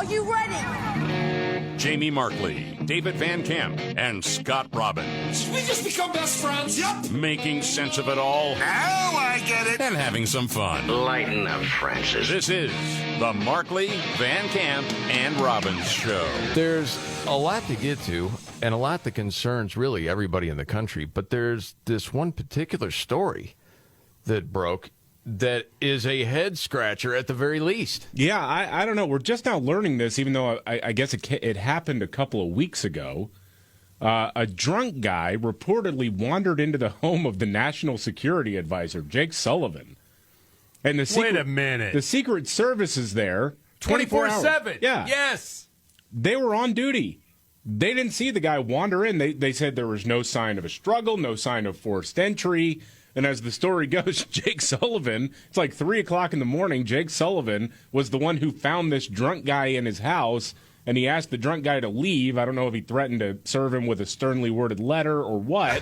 Are you ready? Jamie Markley, David Van Camp, and Scott Robbins. We just become best friends. Yep. Making sense of it all. Now I get it. And having some fun. Lighten up, Francis. This is the Markley, Van Camp, and Robbins Show. There's a lot to get to, and a lot that concerns really everybody in the country, but there's this one particular story that broke that is a head-scratcher at the very least. Yeah, I don't know. We're just now learning this, even though I guess it happened a couple of weeks ago. A drunk guy reportedly wandered into the home of the National Security Advisor, Jake Sullivan. And Wait a minute. The Secret Service is there 24/7. Yeah. Yes. They were on duty. They didn't see the guy wander in. They said there was no sign of a struggle, no sign of forced entry. And as the story goes, Jake Sullivan, it's like 3 o'clock in the morning, Jake Sullivan was the one who found this drunk guy in his house, and he asked the drunk guy to leave. I don't know if he threatened to serve him with a sternly worded letter or what.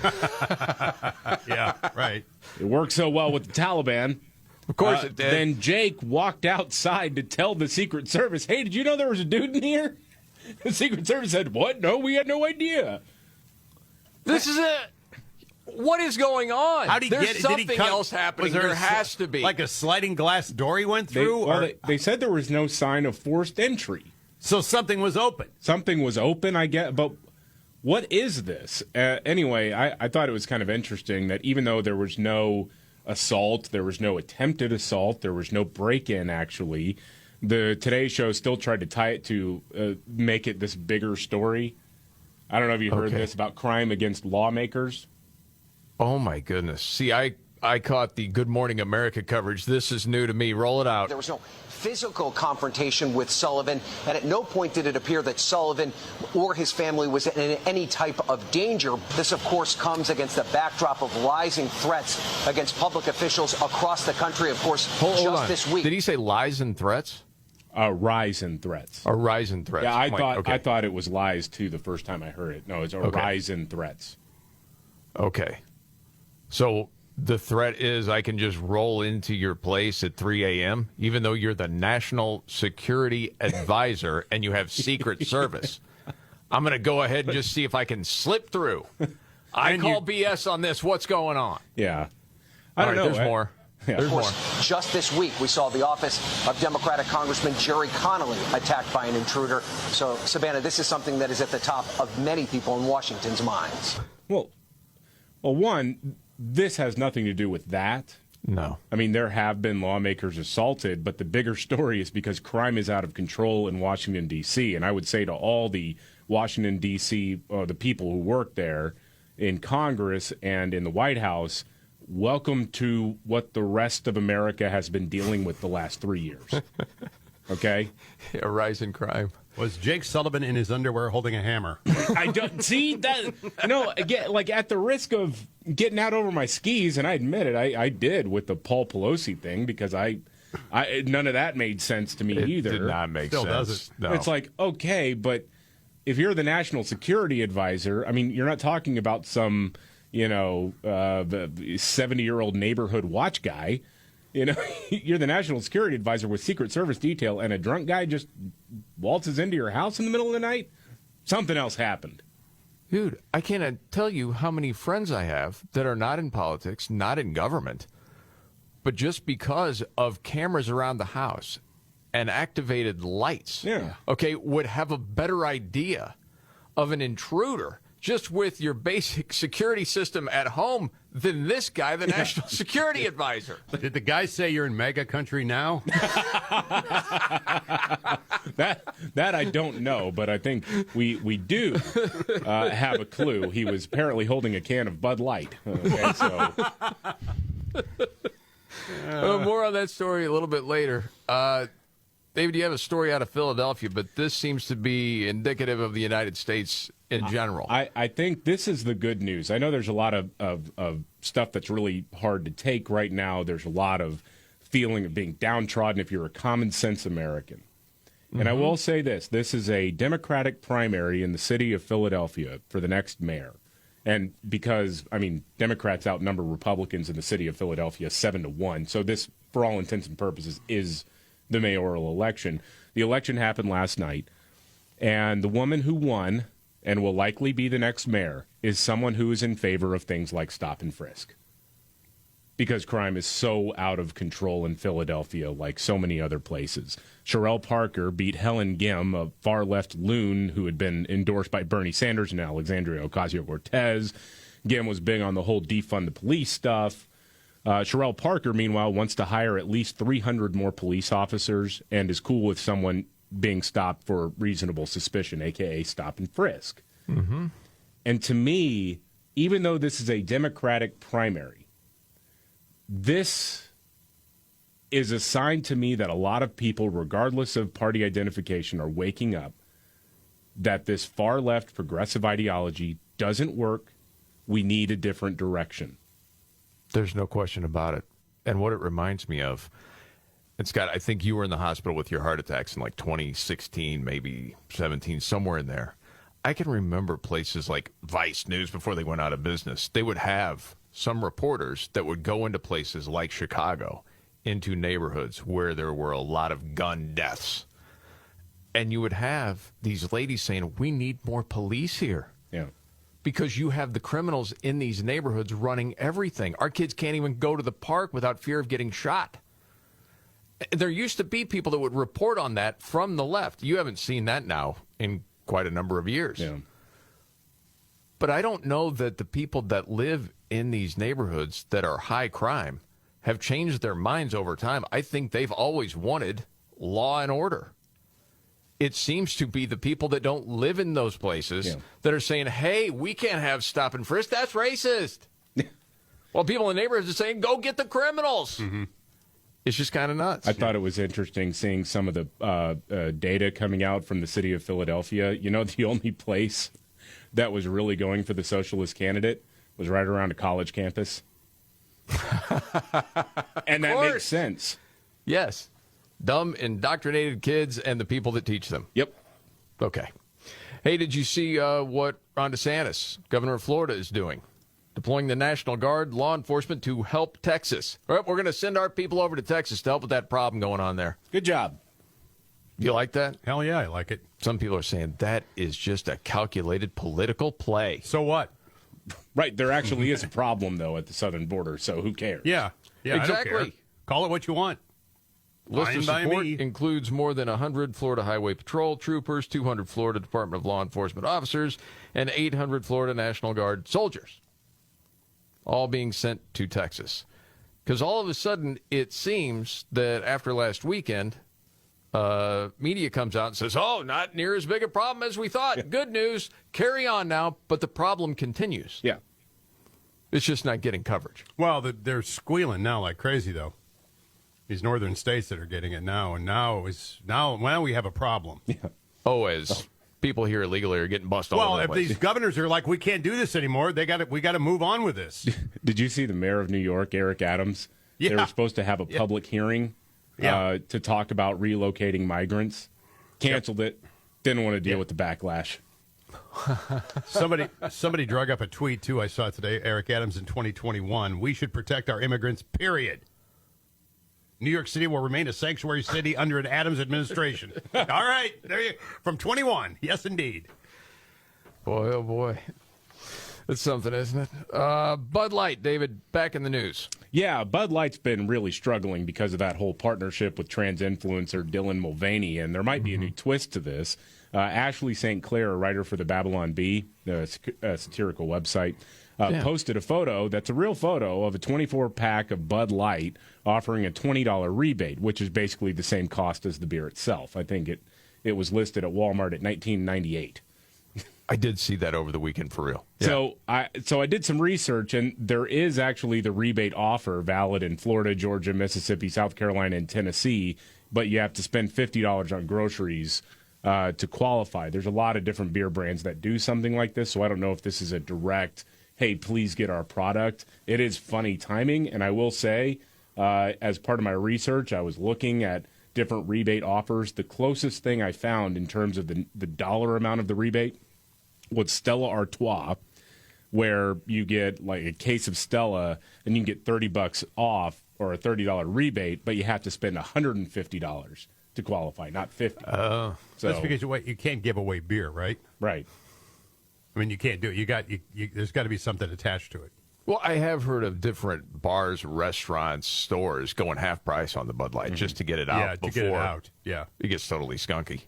Yeah, right. It worked so well with the Taliban. Of course it did. Then Jake walked outside to tell the Secret Service, hey, did you know there was a dude in here? The Secret Service said, what? No, we had no idea. This is it. What is going on? How did he There's get it? something Did he else happening. There has to be. Like a sliding glass door he went through? They said there was no sign of forced entry. So something was open. Something was open, I guess. But what is this? Anyway, I thought it was kind of interesting that even though there was no assault, there was no attempted assault, there was no break-in, actually, the Today Show still tried to tie it to make it this bigger story. I don't know if you heard this about crime against lawmakers. Oh, my goodness. See, I caught the Good Morning America coverage. This is new to me. Roll it out. There was no physical confrontation with Sullivan, and at no point did it appear that Sullivan or his family was in any type of danger. This, of course, comes against the backdrop of rising threats against public officials across the country. Of course, Hold just on. this week. Did he say lies and threats? Rise in threats. Or rise in threats. Yeah, Okay. I thought it was lies, too, the first time I heard it. No, it's a rise in threats. Okay. So the threat is I can just roll into your place at 3 a.m., even though you're the National Security Advisor and you have Secret Service. I'm going to go ahead and just see if I can slip through. I call BS on this. What's going on? Yeah. I don't know. There's more. Yeah. There's Of more. course, just this week, we saw the office of Democratic Congressman Jerry Connolly attacked by an intruder. So, Savannah, this is something that is at the top of many people in Washington's minds. Well, one, this has nothing to do with that. No. I mean, there have been lawmakers assaulted, but the bigger story is because crime is out of control in Washington, D.C. And I would say to all the Washington, D.C., the people who work there in Congress and in the White House, welcome to what the rest of America has been dealing with the last 3 years. Okay? A rise in crime. Was Jake Sullivan in his underwear holding a hammer? I don't see that. Again, like at the risk of getting out over my skis, and I admit it, I did with the Paul Pelosi thing because I none of that made sense to me either. It did not make Still sense. doesn't. No. It's like, okay, but if you're the National Security Advisor, I mean, you're not talking about some 70-year-old neighborhood watch guy. You're the National Security Advisor with Secret Service detail, and a drunk guy just waltzes into your house in the middle of the night? Something else happened. Dude, I can't tell you how many friends I have that are not in politics, not in government, but just because of cameras around the house and activated lights, would have a better idea of an intruder just with your basic security system at home than this guy, the National Security Advisor. Did the guy say you're in mega country now? That I don't know, but I think we do have a clue. He was apparently holding a can of Bud Light. Okay, so More on that story a little bit later. David, you have a story out of Philadelphia, but this seems to be indicative of the United States in general. I think this is the good news. I know there's a lot of stuff that's really hard to take right now. There's a lot of feeling of being downtrodden if you're a common sense American. And I will say this is a Democratic primary in the city of Philadelphia for the next mayor. And because, Democrats outnumber Republicans in the city of Philadelphia 7-1. So this, for all intents and purposes, is the mayoral election. the election happened last night, and the woman who won and will likely be the next mayor is someone who is in favor of things like stop and frisk. Because crime is so out of control in Philadelphia, like so many other places. Sherelle Parker beat Helen Gim, a far-left loon who had been endorsed by Bernie Sanders and Alexandria Ocasio-Cortez. Gim was big on the whole defund the police stuff. Sherelle Parker, meanwhile, wants to hire at least 300 more police officers and is cool with someone being stopped for reasonable suspicion, a.k.a. stop and frisk. Mm-hmm. And to me, even though this is a Democratic primary, this is a sign to me that a lot of people, regardless of party identification, are waking up that this far-left progressive ideology doesn't work. We need a different direction. There's no question about it. And what it reminds me of, and Scott, I think you were in the hospital with your heart attacks in like 2016, maybe 17, somewhere in there. I can remember places like Vice News before they went out of business. They would have some reporters that would go into places like Chicago, into neighborhoods where there were a lot of gun deaths. And you would have these ladies saying, we need more police here. Yeah. Because you have the criminals in these neighborhoods running everything. Our kids can't even go to the park without fear of getting shot. There used to be people that would report on that from the left. You haven't seen that now in quite a number of years. Yeah. But I don't know that the people that live in these neighborhoods that are high crime have changed their minds over time. I think they've always wanted law and order. It seems to be the people that don't live in those places that are saying, hey, we can't have stop and frisk. That's racist. Well, people in the neighborhoods are saying, go get the criminals. Mm-hmm. It's just kind of nuts. I thought it was interesting seeing some of the data coming out from the city of Philadelphia. You know, the only place that was really going for the socialist candidate was right around a college campus. And that makes sense. Yes. Dumb, indoctrinated kids and the people that teach them. Yep. Okay. Hey, did you see what Ron DeSantis, governor of Florida, is doing? Deploying the National Guard, law enforcement to help Texas. All right, we're going to send our people over to Texas to help with that problem going on there. Good job. You like that? Hell yeah, I like it. Some people are saying that is just a calculated political play. So what? Right, there actually is a problem, though, at the southern border, so who cares? Yeah, Exactly. I don't care. Call it what you want. List of Fine by support me. includes more than 100 Florida Highway Patrol troopers, 200 Florida Department of Law Enforcement officers, and 800 Florida National Guard soldiers, all being sent to Texas. Because all of a sudden, it seems that after last weekend, media comes out and says, oh, not near as big a problem as we thought. Yeah. Good news. Carry on now, but the problem continues. Yeah. It's just not getting coverage. Well, they're squealing now like crazy, though. These northern states that are getting it now, and now we have a problem. Yeah. Oh, as people here illegally are getting busted all over the Well, place. if these governors are like, we can't do this anymore, we got to move on with this. Did you see the mayor of New York, Eric Adams? Yeah. They were supposed to have a public hearing to talk about relocating migrants. Canceled it. Didn't want to deal with the backlash. Somebody drug up a tweet, too, I saw today, Eric Adams in 2021. We should protect our immigrants, period. New York City will remain a sanctuary city under an Adams administration. All right, there you from 21. Yes, indeed. Boy, oh boy. That's something, isn't it? Bud Light, David, back in the news. Yeah, Bud Light's been really struggling because of that whole partnership with trans influencer Dylan Mulvaney, and there might be a new twist to this. Ashley St. Clair, a writer for the Babylon Bee, the satirical website, posted a photo that's a real photo of a 24-pack of Bud Light offering a $20 rebate, which is basically the same cost as the beer itself. I think it was listed at Walmart at $19.98. I did see that over the weekend for real. Yeah. So I did some research, and there is actually the rebate offer valid in Florida, Georgia, Mississippi, South Carolina, and Tennessee, but you have to spend $50 on groceries to qualify. There's a lot of different beer brands that do something like this, so I don't know if this is a direct, hey, please get our product. It is funny timing, and I will say, as part of my research, I was looking at different rebate offers. The closest thing I found in terms of the dollar amount of the rebate was Stella Artois, where you get like a case of Stella and you can get $30 off or a $30 rebate, but you have to spend $150 to qualify, not 50. So that's because you can't give away beer, right? Right. I mean, you can't do it. There's got to be something attached to it. Well, I have heard of different bars, restaurants, stores going half price on the Bud Light just to get it out before to get it out. Yeah. It gets totally skunky,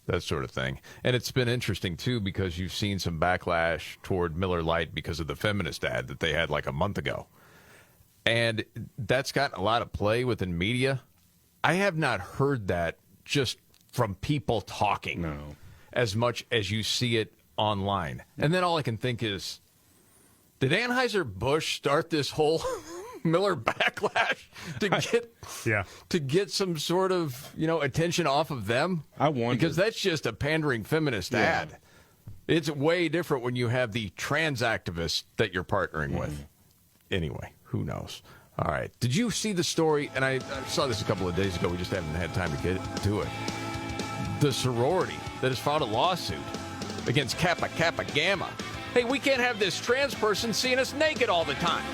that sort of thing. And it's been interesting, too, because you've seen some backlash toward Miller Lite because of the feminist ad that they had like a month ago. And that's gotten a lot of play within media. I have not heard that just from people talking as much as you see it online. And then all I can think is, did Anheuser-Busch start this whole Miller backlash to get some sort of, attention off of them? I wonder. Because that's just a pandering feminist ad. It's way different when you have the trans activists that you're partnering with. Anyway, who knows? All right. Did you see the story? And I saw this a couple of days ago. We just haven't had time to get to it. The sorority that has filed a lawsuit against Kappa Kappa Gamma. Hey, we can't have this trans person seeing us naked all the time.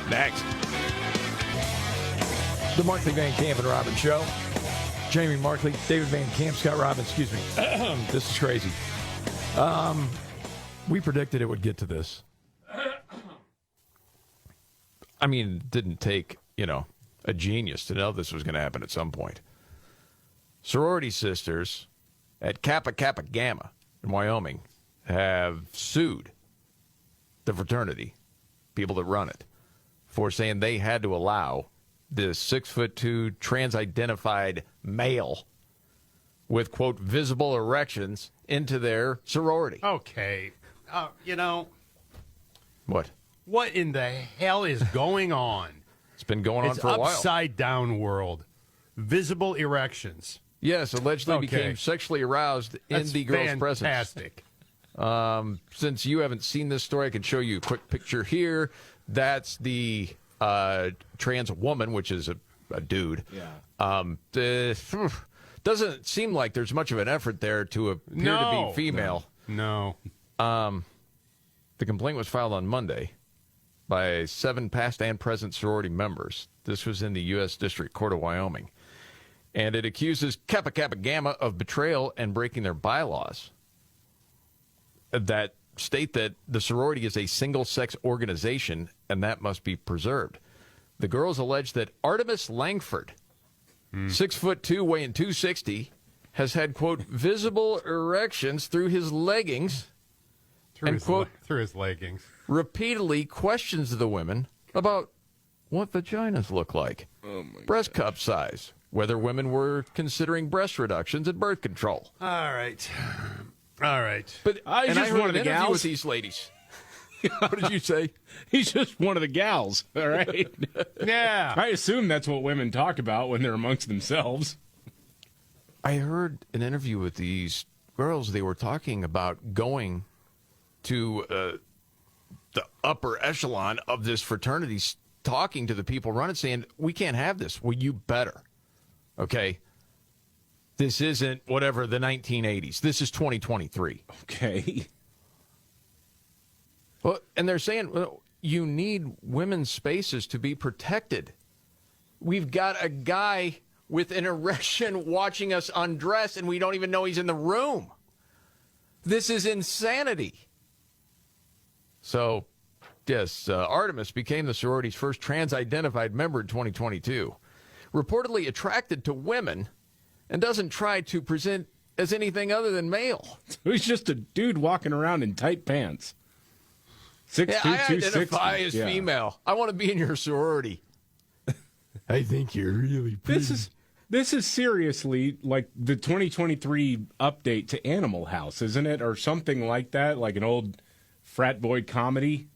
Next. The Markley, Van Camp, and Robbins Show. Jamie Markley, David Van Camp, Scott Robbins, excuse me. This is crazy. We predicted it would get to this. I mean, it didn't take, a genius to know this was going to happen at some point. Sorority sisters at Kappa Kappa Gamma in Wyoming have sued the fraternity, people that run it, for saying they had to allow this 6'2" trans-identified male with, quote, visible erections into their sorority. Okay. What? What in the hell is going on? It's been going on for a while. It's upside down world. Visible erections. Yes, allegedly became sexually aroused in the girl's presence. Fantastic. Since you haven't seen this story, I can show you a quick picture here. That's the trans woman, which is a dude. Yeah. Doesn't seem like there's much of an effort there to appear to be female. No. The complaint was filed on Monday by 7 past and present sorority members. This was in the U.S. District Court of Wyoming. And it accuses Kappa Kappa Gamma of betrayal and breaking their bylaws that state that the sorority is a single-sex organization, and that must be preserved. The girls allege that Artemis Langford, 6'2", weighing 260, has had, quote, visible erections through his leggings, Through his leggings. Repeatedly questions the women about what vaginas look like, breast cup size, whether women were considering breast reductions and birth control. All right. But I heard one of the an interview gals with these ladies. What did you say? He's just one of the gals, all right? Yeah. I assume that's what women talk about when they're amongst themselves. I heard an interview with these girls. They were talking about going to the upper echelon of this fraternity, talking to the people running, saying, we can't have this. Well, you better. Okay? This isn't whatever the 1980s. This is 2023. Okay. Well, and they're saying, well, you need women's spaces to be protected. We've got a guy with an erection watching us undress, and we don't even know he's in the room. This is insanity. So, yes, Artemis became the sorority's first trans-identified member in 2022, reportedly attracted to women, and doesn't try to present as anything other than male. He's just a dude walking around in tight pants. 6'2", I identify as female. I want to be in your sorority. I think you're really pretty. This is seriously like the 2023 update to Animal House, isn't it? Or something like that, like an old frat boy comedy.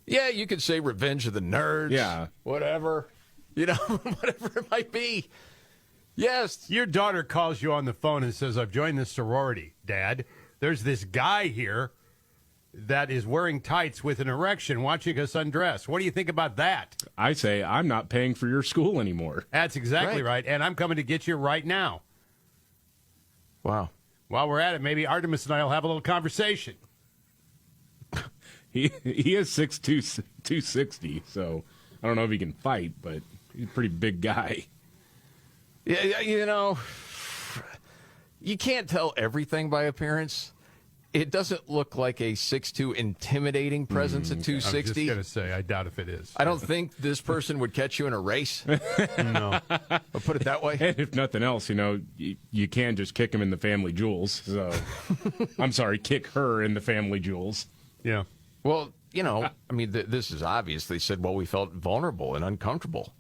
Yeah, you could say Revenge of the Nerds. Yeah. Whatever. Whatever it might be. Yes. Your daughter calls you on the phone and says, I've joined this sorority, Dad. There's this guy here that is wearing tights with an erection watching us undress. What do you think about that? I say, I'm not paying for your school anymore. That's exactly right. And I'm coming to get you right now. Wow. While we're at it, maybe Artemis and I will have a little conversation. He is 6'2", 260, so I don't know if he can fight, but he's a pretty big guy. Yeah, you can't tell everything by appearance. It doesn't look like a 6'2" intimidating presence at 260. I was just going to say, I doubt if it is. I don't think this person would catch you in a race. No. I'll put it that way. And if nothing else, you can just kick him in the family jewels. So, I'm sorry, kick her in the family jewels. Yeah. Well, this is obvious. They said, well, we felt vulnerable and uncomfortable,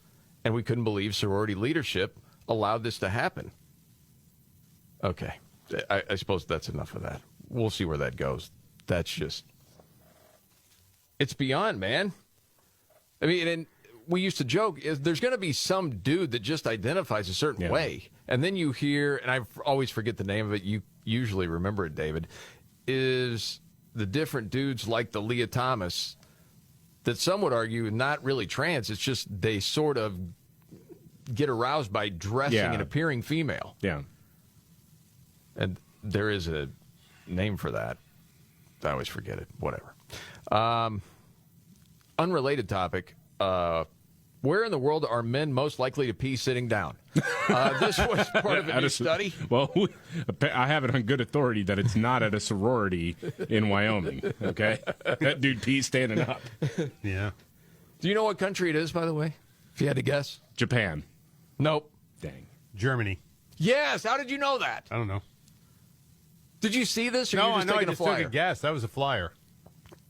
and we couldn't believe sorority leadership allowed this to happen. Okay. I suppose that's enough of that. We'll see where that goes. That's just... It's beyond, man. I mean, and we used to joke, there's going to be some dude that just identifies a certain way. And then you hear, and I always forget the name of it, you usually remember it, David, is the different dudes like the Leah Thomas that some would argue not really trans. It's just they sort of get aroused by dressing and appearing female. Yeah. And there is a name for that. I always forget it. Whatever. Unrelated topic. Where in the world are men most likely to pee sitting down? This was part of a new study. Well, I have it on good authority that it's not at a sorority in Wyoming, okay? That dude pees standing up. Yeah. Do you know what country it is, by the way, if you had to guess? Japan. Nope. Dang. Germany. Yes. How did you know that? I don't know. Did you see this? Or No, you I just know. I taking just a flyer? took a guess. That was a flyer.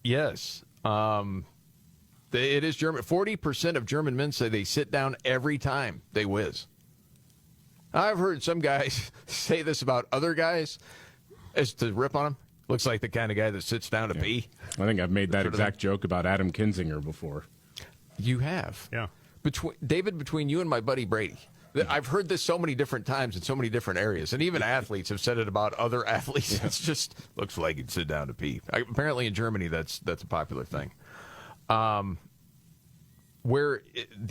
Yes. It is German. 40% of German men say they sit down every time they whiz. I've heard some guys say this about other guys as to rip on them. Looks like the kind of guy that sits down to pee. I think I've made that exact joke about Adam Kinzinger before. You have. Yeah. Between you and my buddy Brady. I've heard this so many different times in so many different areas, and even athletes have said it about other athletes. It's just looks like you'd sit down to pee. Apparently in Germany, that's a popular thing. The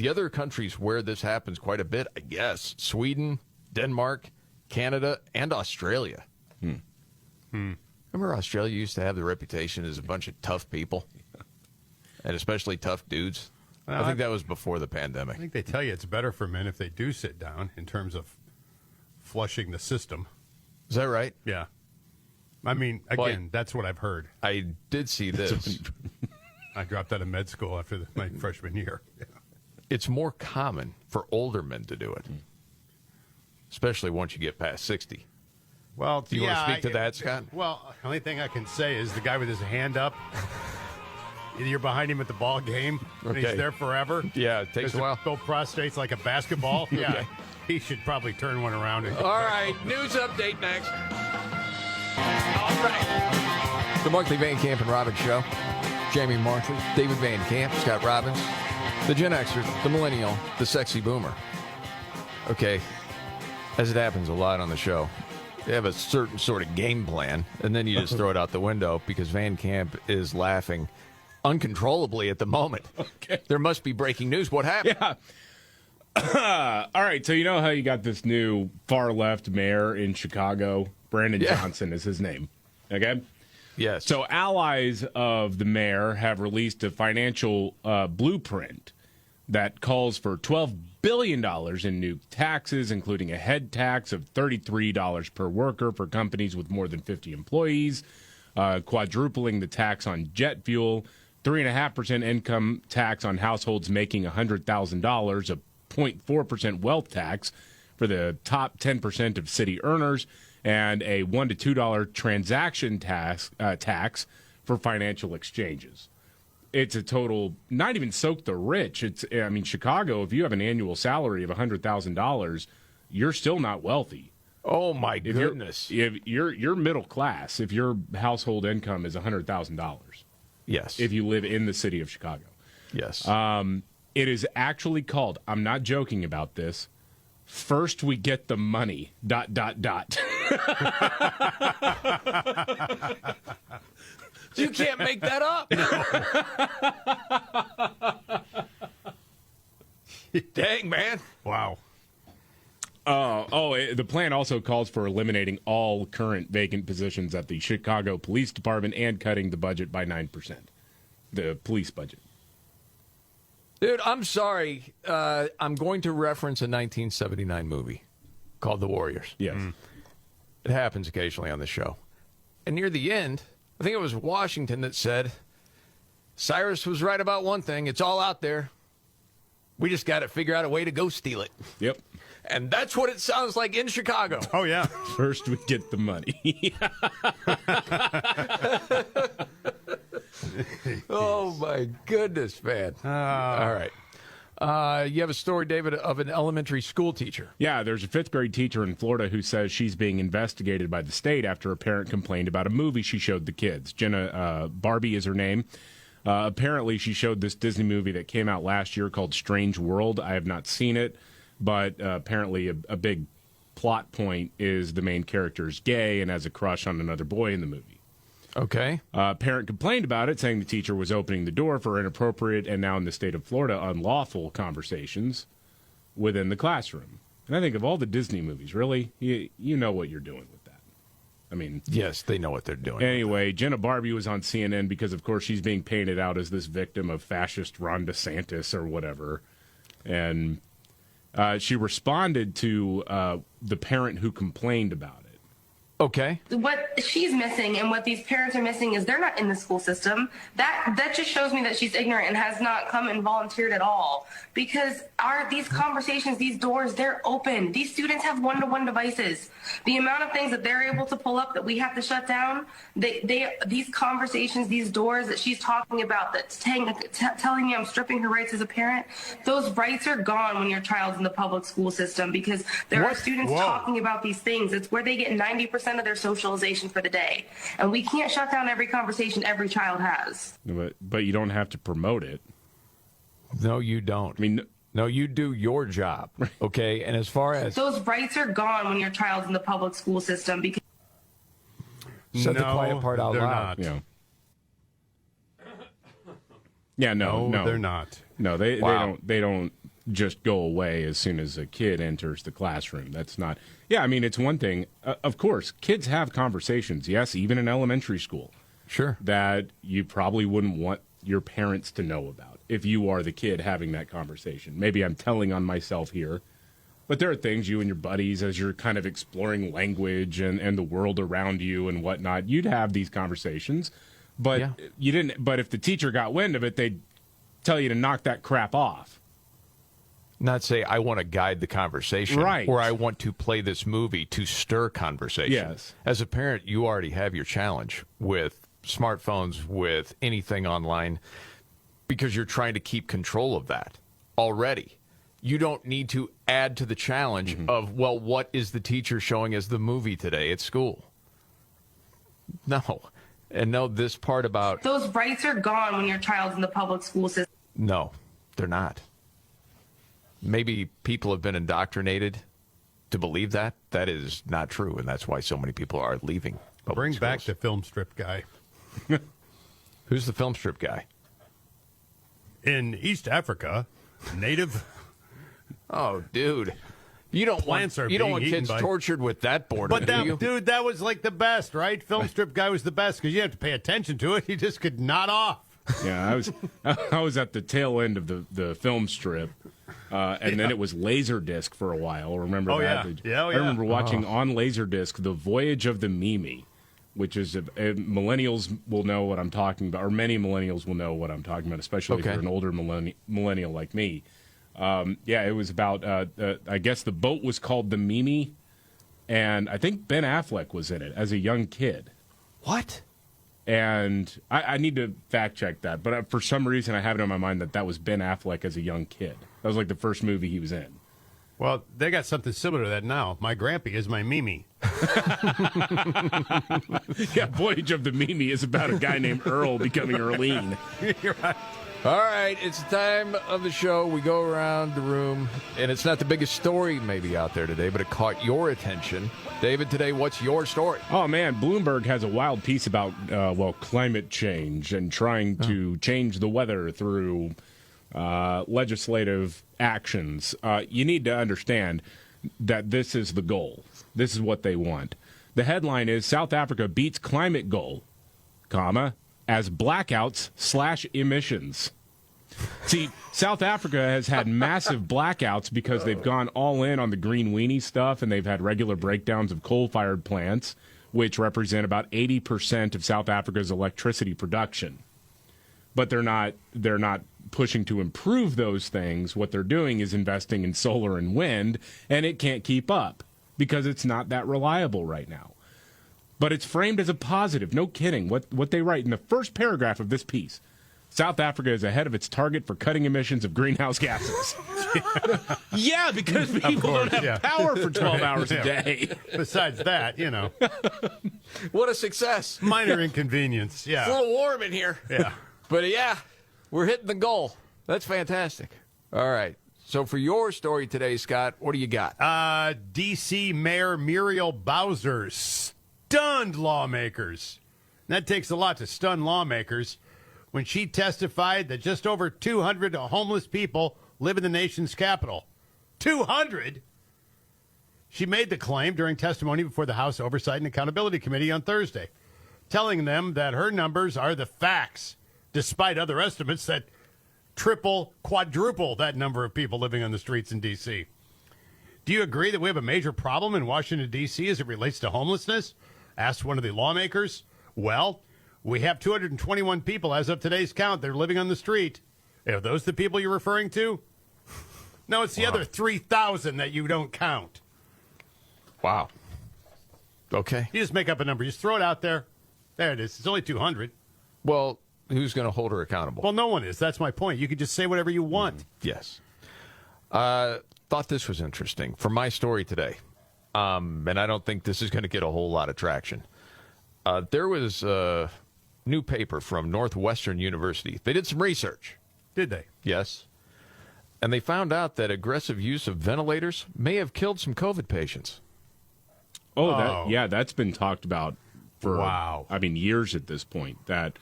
other countries where this happens quite a bit, I guess, Sweden, Denmark, Canada, and Australia. Remember Australia used to have the reputation as a bunch of tough people, and especially tough dudes? I think that was before the pandemic. I think they tell you it's better for men if they do sit down in terms of flushing the system. Is that right? Yeah. I mean, again, that's what I've heard. I did see this. I dropped out of med school after my freshman year. Yeah. It's more common for older men to do it, especially once you get past 60. Well, do you want to speak to that, Scott? Well, the only thing I can say is the guy with his hand up. Either you're behind him at the ball game, and he's there forever. Yeah, it takes a while. Both prostrates like a basketball. Yeah, he should probably turn one around. All right, news update next. All right. The Markley, Van Camp, and Robbins Show. Jamie Markley, David Van Camp, Scott Robbins, the Gen Xer, the Millennial, the Sexy Boomer. Okay, as it happens a lot on the show, they have a certain sort of game plan, and then you just throw it out the window because Van Camp is laughing uncontrollably at the moment. Okay. There must be breaking news. What happened? Yeah. All right, so you know how you got this new far-left mayor in Chicago? Brandon Johnson is his name. Okay? Yes. So allies of the mayor have released a financial blueprint that calls for $12 billion in new taxes, including a head tax of $33 per worker for companies with more than 50 employees, quadrupling the tax on jet fuel, 3.5% income tax on households making $100,000, a 0.4% wealth tax for the top 10% of city earners, and a $1 to $2 transaction tax for financial exchanges. It's a total, not even soak the rich. Chicago, if you have an annual salary of $100,000, you're still not wealthy. Oh my goodness! You're middle class if your household income is $100,000. Yes. If you live in the city of Chicago. Yes. It is actually called, I'm not joking about this, First We Get the Money, ... You can't make that up. Dang, man. Wow. The plan also calls for eliminating all current vacant positions at the Chicago Police Department and cutting the budget by 9%, the police budget. Dude, I'm sorry. I'm going to reference a 1979 movie called The Warriors. Yes. It happens occasionally on the show. And near the end, I think it was Washington that said, Cyrus was right about one thing. It's all out there. We just got to figure out a way to go steal it. Yep. And that's what it sounds like in Chicago. Oh, yeah. First we get the money. Oh, my goodness, man. All right. You have a story, David, of an elementary school teacher. Yeah, there's a fifth grade teacher in Florida who says she's being investigated by the state after a parent complained about a movie she showed the kids. Jenna Barbie is her name. Apparently, she showed this Disney movie that came out last year called Strange World. I have not seen it, but apparently a big plot point is the main character is gay and has a crush on another boy in the movie. Okay. Parent complained about it, saying the teacher was opening the door for inappropriate and now in the state of Florida, unlawful conversations within the classroom. And I think of all the Disney movies, really, you know what you're doing with that. I mean... Yes, they know what they're doing. Anyway, Jenna Barbie was on CNN because, of course, she's being painted out as this victim of fascist Ron DeSantis or whatever. And she responded to the parent who complained about it. Okay. What she's missing and what these parents are missing is they're not in the school system. That just shows me that she's ignorant and has not come and volunteered at all. Because these conversations, these doors, they're open. These students have one-to-one devices. The amount of things that they're able to pull up that we have to shut down, these conversations, these doors that she's talking about, that's telling me I'm stripping her rights as a parent, those rights are gone when your child's in the public school system because there are students talking about these things. It's where they get 90% of their socialization for the day. And we can't shut down every conversation every child has. But you don't have to promote it. No, you don't. I mean, no, you do your job, okay? And as far as... Those rights are gone when your child's in the public school system because... Said the quiet part out loud. Not. Yeah, no, they're not. No, they don't just go away as soon as a kid enters the classroom. That's not... Yeah, I mean, it's one thing. Of course, kids have conversations, yes, even in elementary school. Sure. That you probably wouldn't want your parents to know about if you are the kid having that conversation. Maybe I'm telling on myself here, but there are things you and your buddies, as you're kind of exploring language and the world around you and whatnot, you'd have these conversations. But you didn't. But if the teacher got wind of it, they'd tell you to knock that crap off. Not say, I want to guide the conversation. Right. Or I want to play this movie to stir conversation. Yes. As a parent, you already have your challenge with smartphones, with anything online, because you're trying to keep control of that already. You don't need to add to the challenge of, well, what is the teacher showing as the movie today at school? No. And no, this part about... Those rights are gone when your child's in the public school system. No, they're not. Maybe people have been indoctrinated to believe that. That is not true, and that's why so many people are leaving. Bring back the film strip guy. Who's the film strip guy? In East Africa, native... Oh, dude. You don't want kids tortured with that boredom, do you? Dude, that was like the best, right? Film strip guy was the best because you have to pay attention to it. You just could nod off. Yeah, I was at the tail end of the film strip, and then it was Laserdisc for a while. Remember that? Yeah. I remember watching on Laserdisc The Voyage of the Mimi, which is millennials will know what I'm talking about, or many millennials will know what I'm talking about, especially if you're an older millennial like me. It was about, I guess the boat was called the Mimi, and I think Ben Affleck was in it as a young kid. What? And I need to fact check that, but for some reason I have it on my mind that was Ben Affleck as a young kid. That was like the first movie he was in. Well, they got something similar to that now. My Grampy is my Mimi. Yeah, Voyage of the Mimi is about a guy named Earl becoming Earlene. You're right. All right, it's the time of the show. We go around the room, and it's not the biggest story maybe out there today, but it caught your attention. David, today, what's your story? Oh, man, Bloomberg has a wild piece about, climate change and trying to change the weather through legislative actions. You need to understand that this is the goal. This is what they want. The headline is, South Africa beats climate goal, as blackouts / emissions. See, South Africa has had massive blackouts because they've gone all in on the green weenie stuff, and they've had regular breakdowns of coal-fired plants, which represent about 80% of South Africa's electricity production. But they're not pushing to improve those things. What they're doing is investing in solar and wind, and it can't keep up because it's not that reliable right now. But it's framed as a positive. No kidding. What they write in the first paragraph of this piece: South Africa is ahead of its target for cutting emissions of greenhouse gases. Yeah, because people don't have power for 12 hours a day. Besides that, What a success. minor inconvenience. It's a little warm in here. Yeah. But yeah, we're hitting the goal. That's fantastic. All right. So for your story today, Scott, what do you got? D.C. Mayor Muriel Bowser stunned lawmakers. And that takes a lot to stun lawmakers when she testified that just over 200 homeless people live in the nation's capital. 200? She made the claim during testimony before the House Oversight and Accountability Committee on Thursday, telling them that her numbers are the facts, despite other estimates that triple, quadruple that number of people living on the streets in D.C. Do you agree that we have a major problem in Washington, D.C. as it relates to homelessness? Asked one of the lawmakers. Well, we have 221 people as of today's count that are living on the street. Are those the people you're referring to? No, it's the other 3,000 that you don't count. Wow. Okay. You just make up a number. You just throw it out there. There it is. It's only 200. Well, who's going to hold her accountable? Well, no one is. That's my point. You could just say whatever you want. Yes. Thought this was interesting for my story today. And I don't think this is going to get a whole lot of traction. There was a new paper from Northwestern University. They did some research. Did they? Yes. And they found out that aggressive use of ventilators may have killed some COVID patients. That's been talked about for, years at this point, that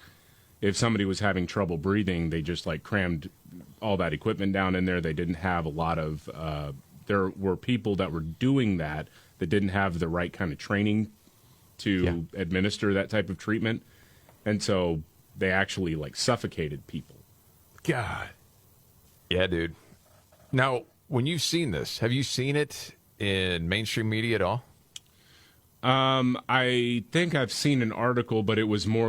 if somebody was having trouble breathing, they just crammed all that equipment down in there. They didn't have a lot of, there were people that were doing that didn't have the right kind of training to administer that type of treatment. And so they actually suffocated people. God. Yeah, dude. Now, when you've seen this, have you seen it in mainstream media at all? I think I've seen an article, but it was more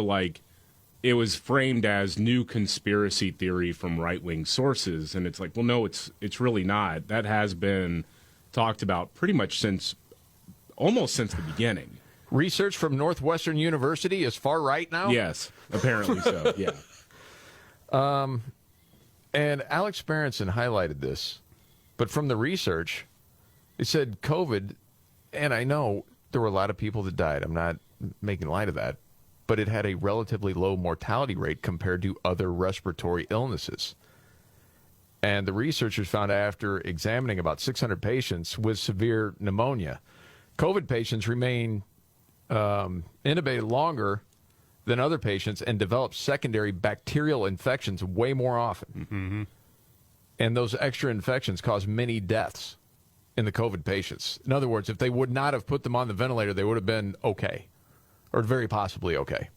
it was framed as new conspiracy theory from right-wing sources. And it's well, no, it's really not. That has been talked about pretty much almost since the beginning. Research from Northwestern University is far right now? Yes, apparently so, yeah. And Alex Berenson highlighted this, but from the research, it said COVID, and I know there were a lot of people that died. I'm not making light of that, but it had a relatively low mortality rate compared to other respiratory illnesses. And the researchers found after examining about 600 patients with severe pneumonia, COVID patients remain intubated longer than other patients and develop secondary bacterial infections way more often. Mm-hmm. And those extra infections cause many deaths in the COVID patients. In other words, if they would not have put them on the ventilator, they would have been okay, or very possibly okay,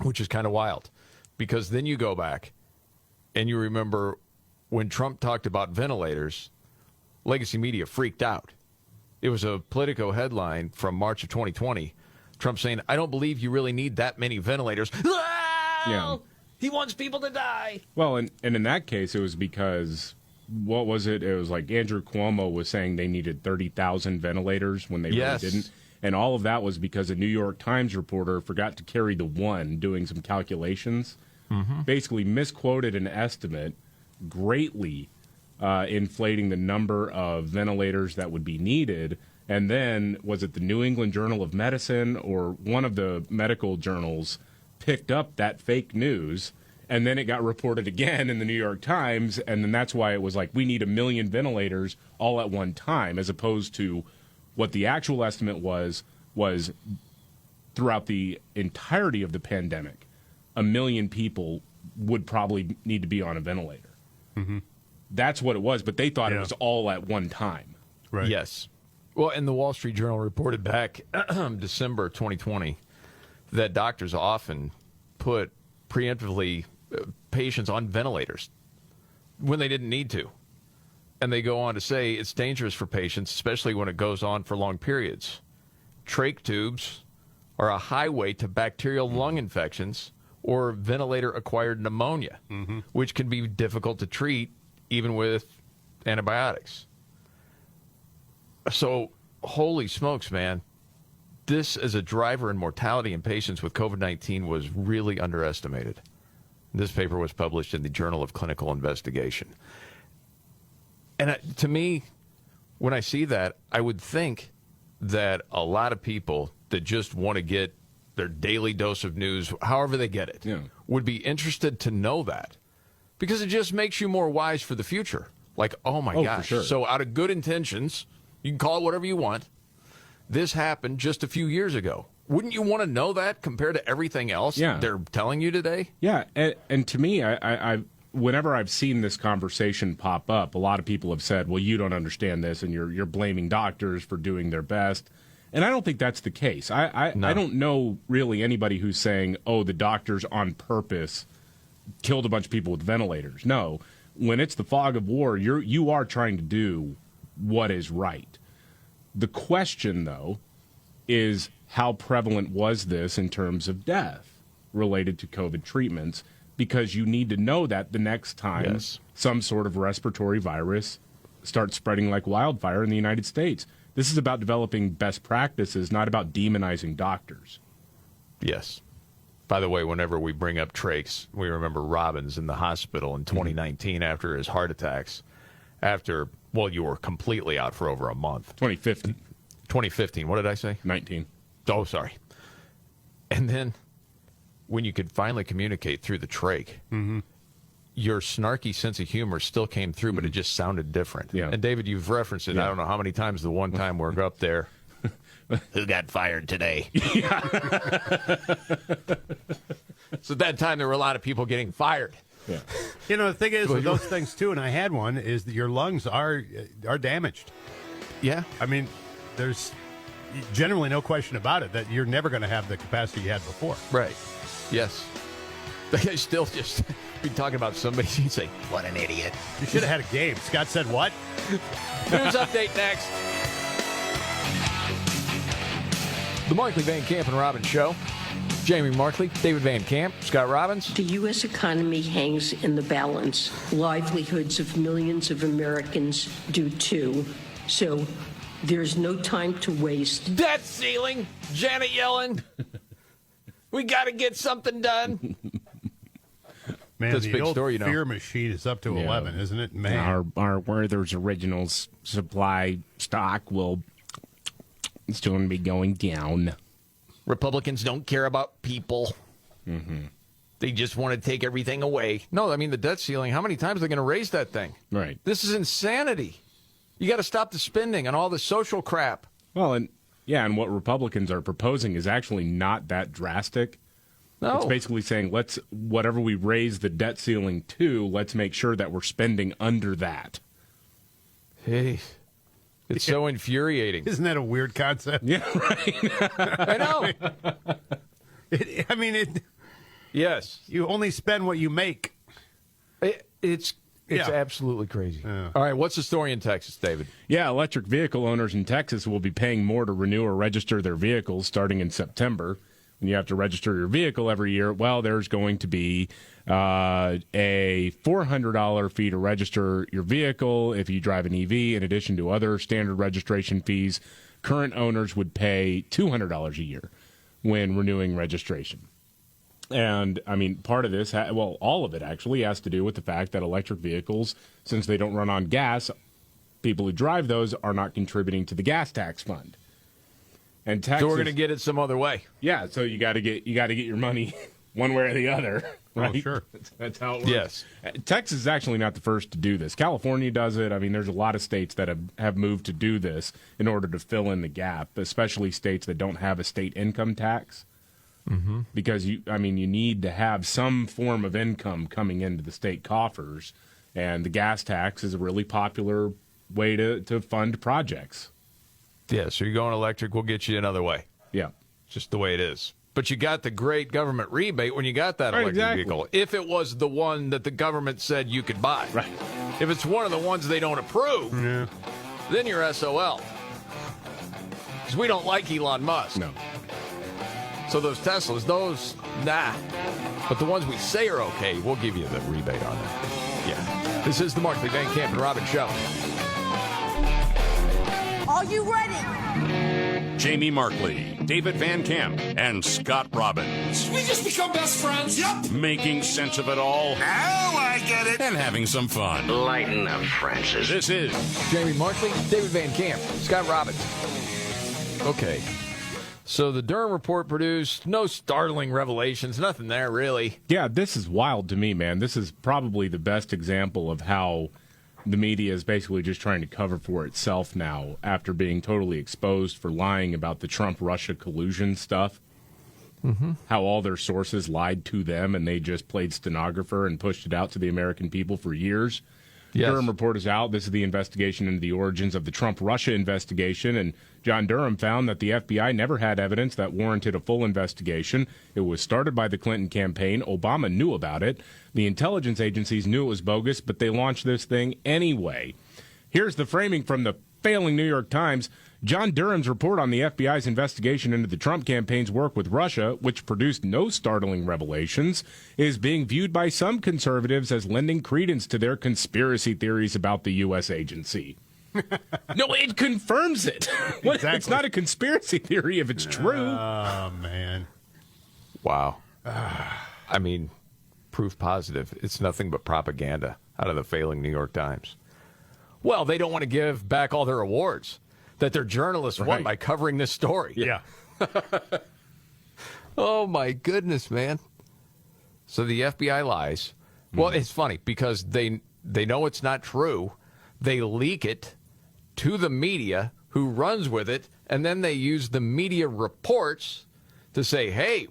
which is kind of wild. Because then you go back and you remember when Trump talked about ventilators, legacy media freaked out. It was a Politico headline from March of 2020. Trump saying, I don't believe you really need that many ventilators. Yeah. He wants people to die. Well, and in that case, it was because, what was it? It was Andrew Cuomo was saying they needed 30,000 ventilators when they really didn't. And all of that was because a New York Times reporter forgot to carry the one doing some calculations, basically misquoted an estimate, greatly inflating the number of ventilators that would be needed. And then, was it the New England Journal of Medicine or one of the medical journals picked up that fake news, and then it got reported again in the New York Times, and then that's why it was we need 1 million ventilators all at one time, as opposed to what the actual estimate was throughout the entirety of the pandemic, 1 million people would probably need to be on a ventilator. Mm-hmm. That's what it was, but they thought it was all at one time. Right. Yes. Well, and the Wall Street Journal reported back December 2020 that doctors often put preemptively patients on ventilators when they didn't need to. And they go on to say it's dangerous for patients, especially when it goes on for long periods. Trach tubes are a highway to bacterial lung infections or ventilator-acquired pneumonia, which can be difficult to treat even with antibiotics. So, holy smokes, man. This as a driver in mortality in patients with COVID-19 was really underestimated. This paper was published in the Journal of Clinical Investigation. And to me, when I see that, I would think that a lot of people that just want to get their daily dose of news, however they get it, would be interested to know that. Because it just makes you more wise for the future. Like, oh my gosh. For sure. So out of good intentions, you can call it whatever you want, this happened just a few years ago. Wouldn't you want to know that compared to everything else they're telling you today? Yeah, and to me, I whenever I've seen this conversation pop up, a lot of people have said, well, you don't understand this, and you're blaming doctors for doing their best. And I don't think that's the case. I don't know really anybody who's saying, oh, the doctors on purpose killed a bunch of people with ventilators. No, when it's the fog of war, you are trying to do what is right. The question, though, is how prevalent was this in terms of death related to COVID treatments? Because you need to know that the next time some sort of respiratory virus starts spreading like wildfire in the United States. This is about developing best practices, not about demonizing doctors. Yes. By the way, whenever we bring up trachs, we remember Robbins in the hospital in 2019 after his heart attacks. After, well, you were completely out for over a month. 2015. 2015. What did I say? 19. Oh, sorry. And then when you could finally communicate through the trach, your snarky sense of humor still came through, but it just sounded different. Yeah. And, David, you've referenced it. I don't know how many times the one time we're up there. Who got fired today? So that time there were a lot of people getting fired. Yeah. You know, the thing is with those things, too, and I had one, is that your lungs are damaged. Yeah. I mean, there's generally no question about it that you're never going to have the capacity you had before. Right. Yes. I still just be talking about somebody and say, what an idiot. You should have had a game. Scott said what? News update next. The Markley, Van Camp, and Robbins Show. Jamie Markley, David Van Camp, Scott Robbins. The U.S. economy hangs in the balance. Livelihoods of millions of Americans do too. So there's no time to waste. Debt ceiling, Janet Yellen. We got to get something done. Man, That's a the big old story, fear machine is up to 11, isn't it? Man. Our Werther's Originals supply stock will soon be going down. Republicans don't care about people. They just want to take everything away. No, I mean, the debt ceiling, how many times are they going to raise that thing? Right. This is insanity. You got to stop the spending on all the social crap. Well, and what Republicans are proposing is actually not that drastic. No. It's basically saying, whatever we raise the debt ceiling to, let's make sure that we're spending under that. Hey, it's so infuriating. Isn't that a weird concept? Yeah, right. I know. Yes. You only spend what you make. It's absolutely crazy. Yeah. All right, what's the story in Texas, David? Yeah, electric vehicle owners in Texas will be paying more to renew or register their vehicles starting in September. When you have to register your vehicle every year, well, there's going to be a $400 fee to register your vehicle if you drive an EV, in addition to other standard registration fees. Current owners would pay $200 a year when renewing registration. And, I mean, part of this, all of it actually has to do with the fact that electric vehicles, since they don't run on gas, people who drive those are not contributing to the gas tax fund. And Texas, so we're going to get it some other way. Yeah, so you got to get your money one way or the other. Right? Oh, sure. That's how it works. Yes. Texas is actually not the first to do this. California does it. I mean, there's a lot of states that have moved to do this in order to fill in the gap, especially states that don't have a state income tax. Because you need to have some form of income coming into the state coffers, and the gas tax is a really popular way to fund projects. Yeah, so you're going electric, we'll get you another way. Yeah. Just the way it is. But you got the great government rebate when you got that electric vehicle, if it was the one that the government said you could buy. Right. If it's one of the ones they don't approve, then you're SOL. Because we don't like Elon Musk. No. So those Teslas, nah. But the ones we say are okay, we'll give you the rebate on that. Yeah. This is the Markley, Van Camp, and Robbins Show. Are you ready? Jamie Markley, David Van Camp, and Scott Robbins. We just become best friends. Yep. Making sense of it all Now I get it. and having some fun. Lighten up, Francis. This is Jamie Markley, David Van Camp, Scott Robbins. Okay. So the Durham report produced no startling revelations, nothing there really. Yeah, this is wild to me, man. This is probably the best example of how the media is basically just trying to cover for itself now after being totally exposed for lying about the Trump-Russia collusion stuff. Mm-hmm. How all their sources lied to them and they just played stenographer and pushed it out to the American people for years. Yes. Durham report is out. This is the investigation into the origins of the Trump-Russia investigation, and John Durham found that the FBI never had evidence that warranted a full investigation. It was started by the Clinton campaign. Obama knew about it. The intelligence agencies knew it was bogus, but they launched this thing anyway. Here's the framing from the failing New York Times. John Durham's report on the FBI's investigation into the Trump campaign's work with Russia, which produced no startling revelations, is being viewed by some conservatives as lending credence to their conspiracy theories about the U.S. agency. No, it confirms it. Exactly. It's not a conspiracy theory if it's true. Oh, man. Wow. I mean, proof positive. It's nothing but propaganda out of the failing New York Times. Well, they don't want to give back all their awards that their journalists won by covering this story. Yeah. Oh, my goodness, man. So the FBI lies. Well, it's funny because they know it's not true. They leak it to the media who runs with it, and then they use the media reports to say, hey,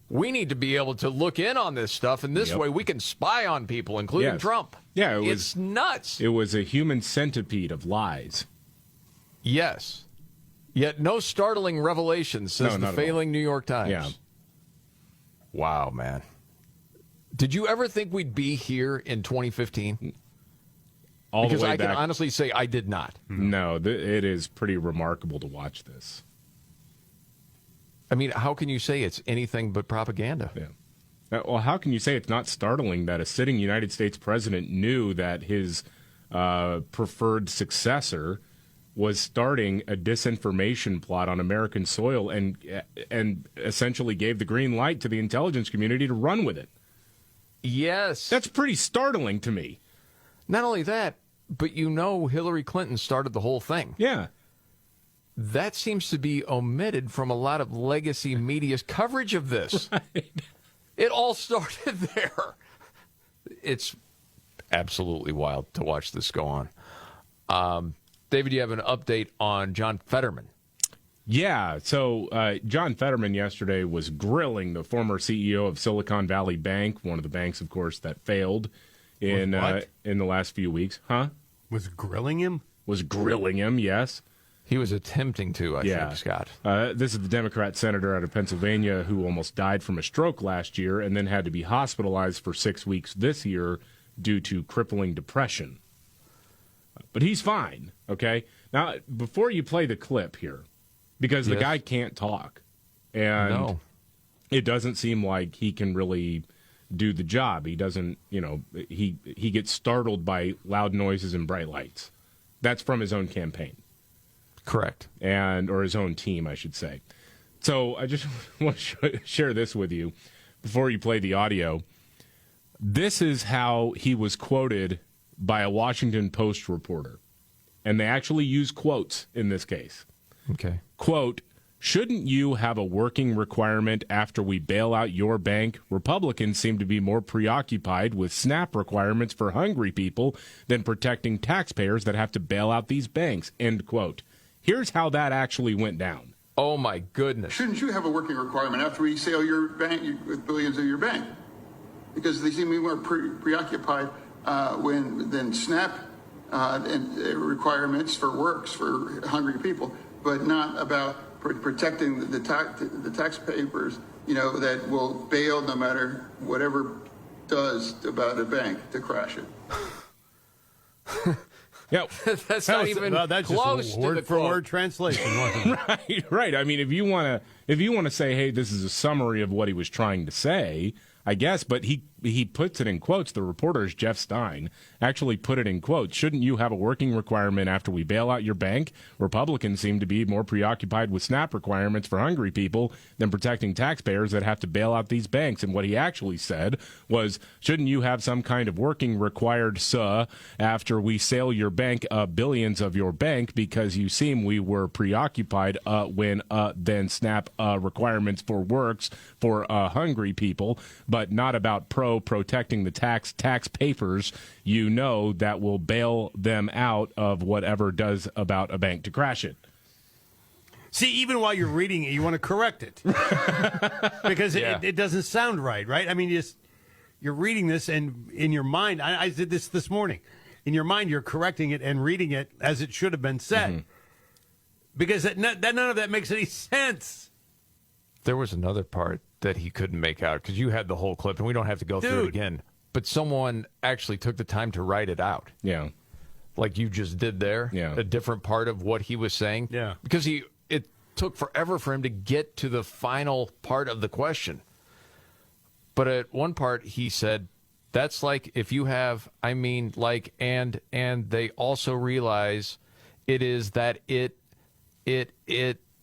we need to be able to look in on this stuff, and this way we can spy on people, including Trump. Yeah, it's nuts. It was a human centipede of lies. Yes. Yet no startling revelations, says the failing New York Times. Yeah. Wow, man. Did you ever think we'd be here in 2015? Because I can honestly say I did not. No, it is pretty remarkable to watch this. I mean, how can you say it's anything but propaganda? Yeah. Well, how can you say it's not startling that a sitting United States president knew that his preferred successor was starting a disinformation plot on American soil and essentially gave the green light to the intelligence community to run with it? Yes. That's pretty startling to me. Not only that, but Hillary Clinton started the whole thing. Yeah. That seems to be omitted from a lot of legacy media's coverage of this. Right. It all started there. It's absolutely wild to watch this go on. David, you have an update on John Fetterman. Yeah, so John Fetterman yesterday was grilling the former CEO of Silicon Valley Bank, one of the banks, of course, that failed in the last few weeks. Huh? Was grilling him? Was grilling him, yes. He was attempting to, I think, Scott. This is the Democrat senator out of Pennsylvania who almost died from a stroke last year and then had to be hospitalized for 6 weeks this year due to crippling depression. But he's fine, okay? Now, before you play the clip here, because the guy can't talk, and it doesn't seem like he can really do the job. He doesn't, he gets startled by loud noises and bright lights. That's from his own campaign. Correct. Or his own team, I should say. So I just want to share this with you before you play the audio. This is how he was quoted by a Washington Post reporter. And they actually use quotes in this case. Okay. Quote, "Shouldn't you have a working requirement after we bail out your bank? Republicans seem to be more preoccupied with SNAP requirements for hungry people than protecting taxpayers that have to bail out these banks." End quote. Here's how that actually went down. Oh, my goodness. Shouldn't you have a working requirement after we sell your bank with billions of your bank? Because they seem to be more preoccupied than SNAP and requirements for works for hungry people, but not about protecting the taxpayers, that will bail no matter whatever does about a bank to crash it. Yeah, that's not even that's close just to word the for quote. word translation, wasn't it? right. I mean, if you want to say, hey, this is a summary of what he was trying to say, I guess, but he puts it in quotes. The reporter is Jeff Stein, actually put it in quotes. Shouldn't you have a working requirement after we bail out your bank? Republicans seem to be more preoccupied with SNAP requirements for hungry people than protecting taxpayers that have to bail out these banks. And what he actually said was, shouldn't you have some kind of working required, sir, after we sale your bank, billions of your bank, because you seem we were preoccupied when then SNAP requirements for works for hungry people, but not about protecting the tax papers, you know, that will bail them out of whatever does about a bank to crash it. See, even while you're reading it, you want to correct it because it doesn't sound right? I mean, you're reading this, and in your mind, I did this morning. In your mind, you're correcting it and reading it as it should have been said, because none of that makes any sense. There was another part that he couldn't make out because you had the whole clip, and we don't have to go through it again. But someone actually took the time to write it out. Yeah. Like you just did there. Yeah. A different part of what he was saying. Yeah. Because it took forever for him to get to the final part of the question. But at one part he said, that's like if you have, and they also realize it is that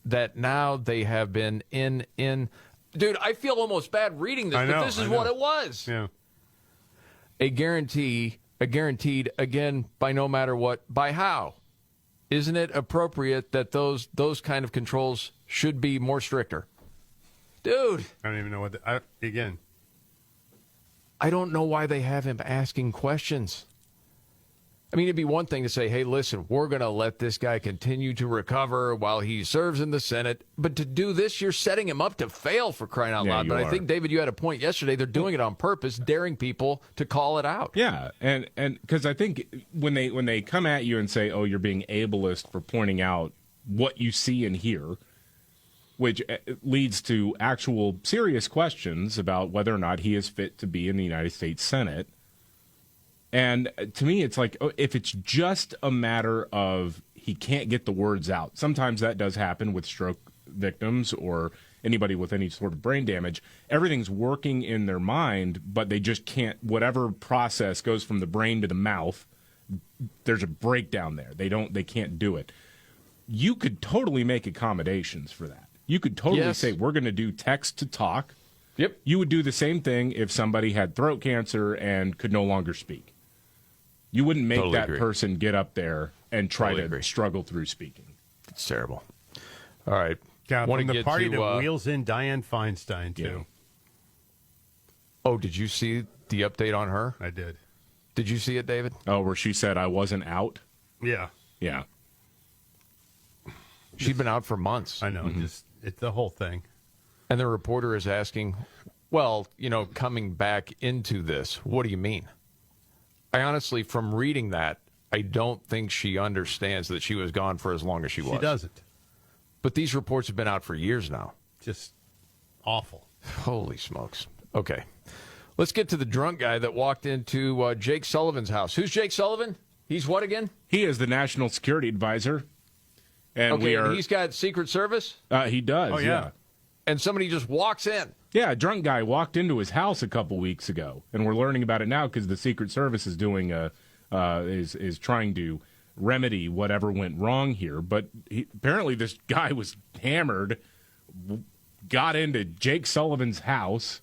that now they have been in. Dude, I feel almost bad reading this, but this is what it was. Yeah. A guaranteed, again, by no matter what, by how? Isn't it appropriate that those kind of controls should be more stricter? Dude. I don't even know what, I don't know why they have him asking questions. I mean, it'd be one thing to say, hey, listen, we're going to let this guy continue to recover while he serves in the Senate. But to do this, you're setting him up to fail, for crying out loud. But I think, David, you had a point yesterday. They're doing it on purpose, daring people to call it out. Yeah, and because I think when they come at you and say, oh, you're being ableist for pointing out what you see and hear, which leads to actual serious questions about whether or not he is fit to be in the United States Senate. And to me, it's like, if it's just a matter of he can't get the words out, sometimes that does happen with stroke victims or anybody with any sort of brain damage. Everything's working in their mind, but they just can't, whatever process goes from the brain to the mouth, there's a breakdown there. They can't do it. You could totally make accommodations for that. You could totally say, we're going to do text to talk. Yep. You would do the same thing if somebody had throat cancer and could no longer speak. You wouldn't make that person get up there and try to struggle through speaking. It's terrible. All right. Yeah, from the party that wheels in Dianne Feinstein, too. Yeah. Oh, did you see the update on her? I did. Did you see it, David? Oh, where she said I wasn't out? Yeah. Yeah. She'd been out for months. I know. It's the whole thing. And the reporter is asking, well, coming back into this, what do you mean? I honestly, from reading that, I don't think she understands that she was gone for as long as she was. She doesn't. But these reports have been out for years now. Just awful. Holy smokes. Okay. Let's get to the drunk guy that walked into Jake Sullivan's house. Who's Jake Sullivan? He's what again? He is the National Security Advisor. And and he's got Secret Service? He does, oh, yeah. And somebody just walks in. Yeah, a drunk guy walked into his house a couple weeks ago, and we're learning about it now because the Secret Service is doing is trying to remedy whatever went wrong here. But apparently, this guy was hammered, got into Jake Sullivan's house.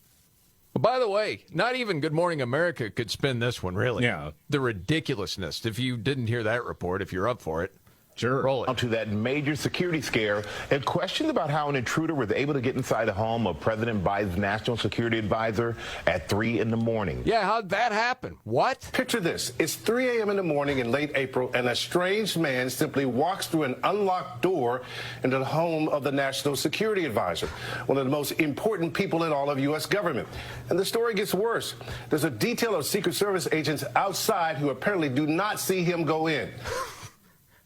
By the way, not even Good Morning America could spin this one, really. Yeah, the ridiculousness. If you didn't hear that report, if you're up for it. Sure. Roll it. To that major security scare and questions about how an intruder was able to get inside the home of President Biden's national security advisor at 3 in the morning. Yeah, how'd that happen? What? Picture this. It's 3 a.m. in the morning in late April, and a strange man simply walks through an unlocked door into the home of the national security advisor, one of the most important people in all of U.S. government. And the story gets worse. There's a detail of Secret Service agents outside who apparently do not see him go in.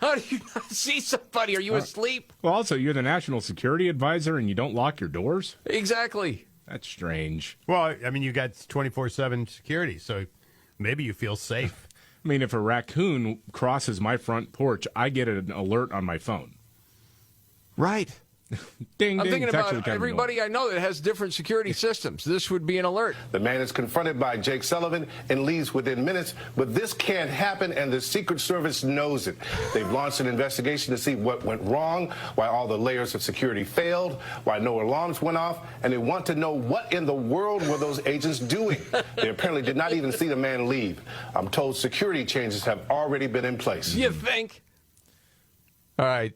How do you not see somebody? Are you asleep? Well, also, you're the National Security Advisor and you don't lock your doors? Exactly. That's strange. Well, I mean, you got 24/7 security, so maybe you feel safe. I mean, if a raccoon crosses my front porch, I get an alert on my phone. Right. Ding, I'm ding. thinking It's actually about kind of everybody I know that has different security systems. This would be an alert. The man is confronted by Jake Sullivan and leaves within minutes, but this can't happen, and the Secret Service knows it. They've launched an investigation to see what went wrong, why all the layers of security failed, why no alarms went off, and they want to know what in the world were those agents doing. They apparently did not even see the man leave. I'm told security changes have already been in place. You think? All right.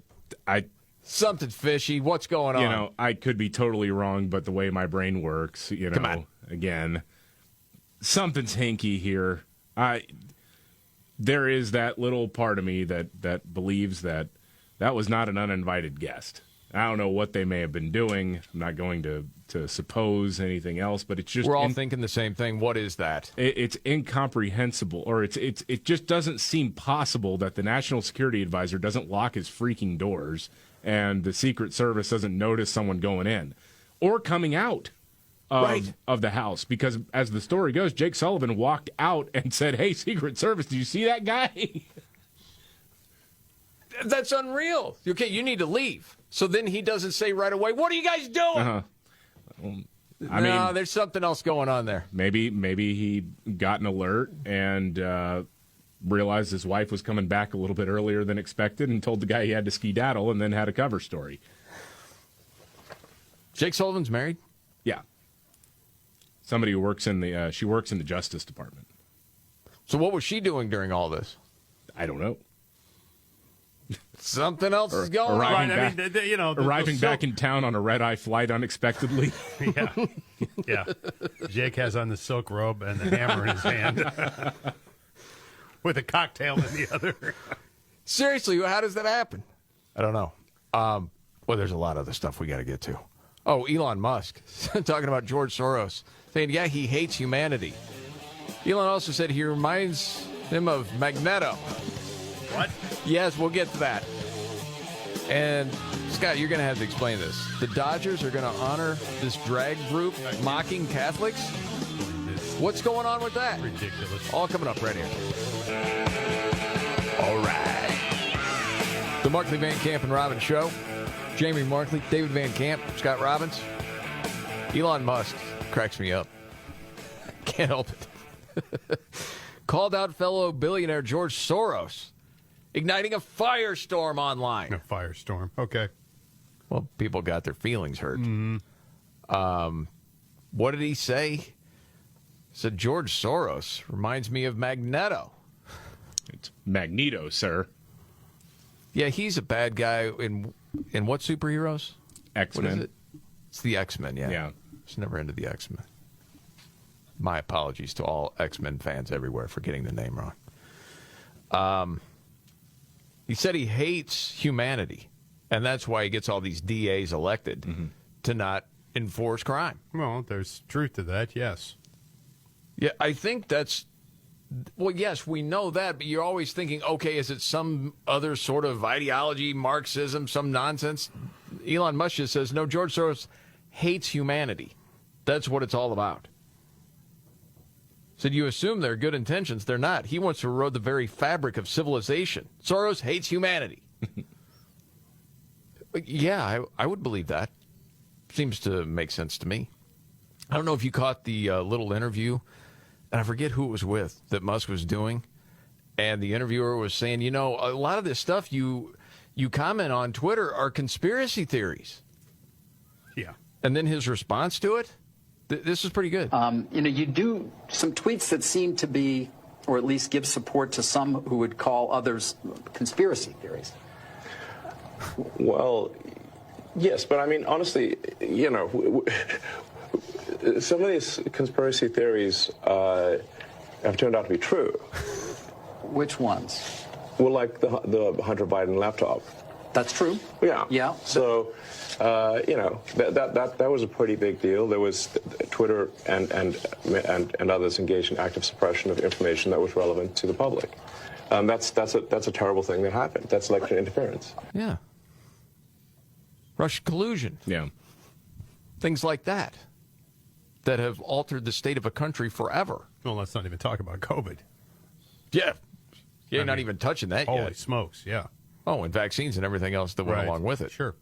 Something fishy. What's going on? You know, I could be totally wrong, but the way my brain works, you know, Come on. Again, something's hinky here. There is that little part of me that believes that was not an uninvited guest. I don't know what they may have been doing. I'm not going to suppose anything else, but it's just we're all thinking the same thing. What is that? It's incomprehensible, or it just doesn't seem possible that the National Security Advisor doesn't lock his freaking doors and the Secret Service doesn't notice someone going in or coming out of the house. Because as the story goes, Jake Sullivan walked out and said, "Hey, Secret Service, did you see that guy?" That's unreal. Okay, you need to leave. So then he doesn't say right away, "What are you guys doing?" I mean, there's something else going on there. Maybe he got an alert and realized his wife was coming back a little bit earlier than expected and told the guy he had to skedaddle and then had a cover story. Jake Sullivan's married? Yeah. Somebody who works in the she works in the Justice Department. So what was she doing during all this? I don't know. Something else is going on. Arriving back in town on a red-eye flight unexpectedly. Yeah. Jake has on the silk robe and the hammer in his hand. With a cocktail in the other. Seriously, how does that happen? I don't know. Well, there's a lot of other stuff we got to get to. Oh, Elon Musk talking about George Soros, saying, yeah, he hates humanity. Elon also said he reminds him of Magneto. What? Yes, we'll get to that. And, Scott, you're going to have to explain this. The Dodgers are going to honor this drag group mocking Catholics? What's going on with that? Ridiculous. All coming up right here. All right. The Markley, Van Camp, and Robbins Show. Jamie Markley, David Van Camp, Scott Robbins. Elon Musk cracks me up. Can't help it. Called out fellow billionaire George Soros, igniting a firestorm online. A firestorm. Okay. Well, people got their feelings hurt. Mm-hmm. What did he say? Said George Soros reminds me of Magneto. It's Magneto, sir. Yeah, he's a bad guy in what superheroes? X-Men. What is it? It's the X-Men, yeah. Yeah. It's never into the X-Men. My apologies to all X-Men fans everywhere for getting the name wrong. He said he hates humanity, and that's why he gets all these DAs elected to not enforce crime. Well, there's truth to that, yes. Yeah, I think that's... Well, yes, we know that, but you're always thinking, okay, is it some other sort of ideology, Marxism, some nonsense? Elon Musk just says, no, George Soros hates humanity. That's what it's all about. Said you assume they're good intentions. They're not. He wants to erode the very fabric of civilization. Soros hates humanity. Yeah, I would believe that. Seems to make sense to me. I don't know if you caught the little interview, and I forget who it was with, that Musk was doing, and the interviewer was saying, you know, a lot of this stuff you comment on Twitter are conspiracy theories. Yeah. And then his response to it, this is pretty good. You do some tweets that seem to be, or at least give support to some who would call others conspiracy theories. Well, yes, but I mean, honestly, you know, some of these conspiracy theories have turned out to be true. Which ones? Well, like the Hunter Biden laptop. That's true. Yeah. Yeah. So, you know, that was a pretty big deal. There was Twitter and others engaged in active suppression of information that was relevant to the public. That's a terrible thing that happened. That's election interference. Yeah. Russian collusion. Yeah. Things like that have altered the state of a country forever. Well, let's not even talk about COVID. Yeah. You're not even touching that yet. Holy smokes, yeah. Oh, and vaccines and everything else that went along with it. Sure.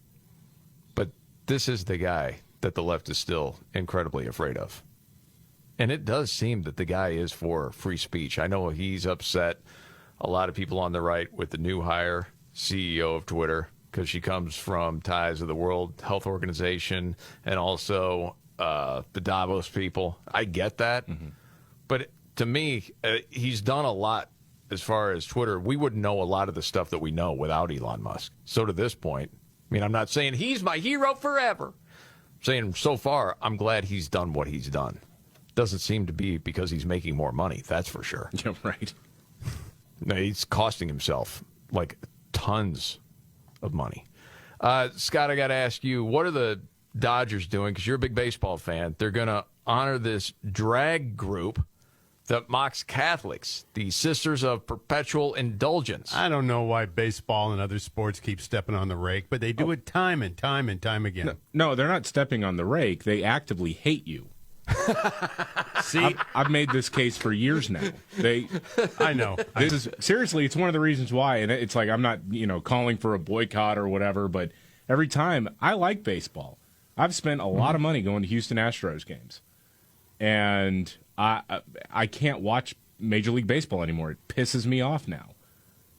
But this is the guy that the left is still incredibly afraid of. And it does seem that the guy is for free speech. I know he's upset, a lot of people on the right, with the new hire, CEO of Twitter, because she comes from ties of the World Health Organization and also the Davos people. I get that. But to me, he's done a lot as far as Twitter. We wouldn't know a lot of the stuff that we know without Elon Musk. So to this point, I mean, I'm not saying he's my hero forever. I'm saying so far, I'm glad he's done what he's done. Doesn't seem to be because he's making more money, that's for sure. Yeah, right. No, he's costing himself like tons of money. Scott, I got to ask you, what are the Dodgers doing? Because you're a big baseball fan. They're going to honor this drag group that mocks Catholics, the Sisters of Perpetual Indulgence. I don't know why baseball and other sports keep stepping on the rake, but they do it time and time and time again. No, they're not stepping on the rake. They actively hate you. See, I've made this case for years now. I know. This is seriously, it's one of the reasons why, and it's like I'm not, calling for a boycott or whatever, but every time I like baseball. I've spent a lot of money going to Houston Astros games, and I can't watch Major League Baseball anymore. It pisses me off now.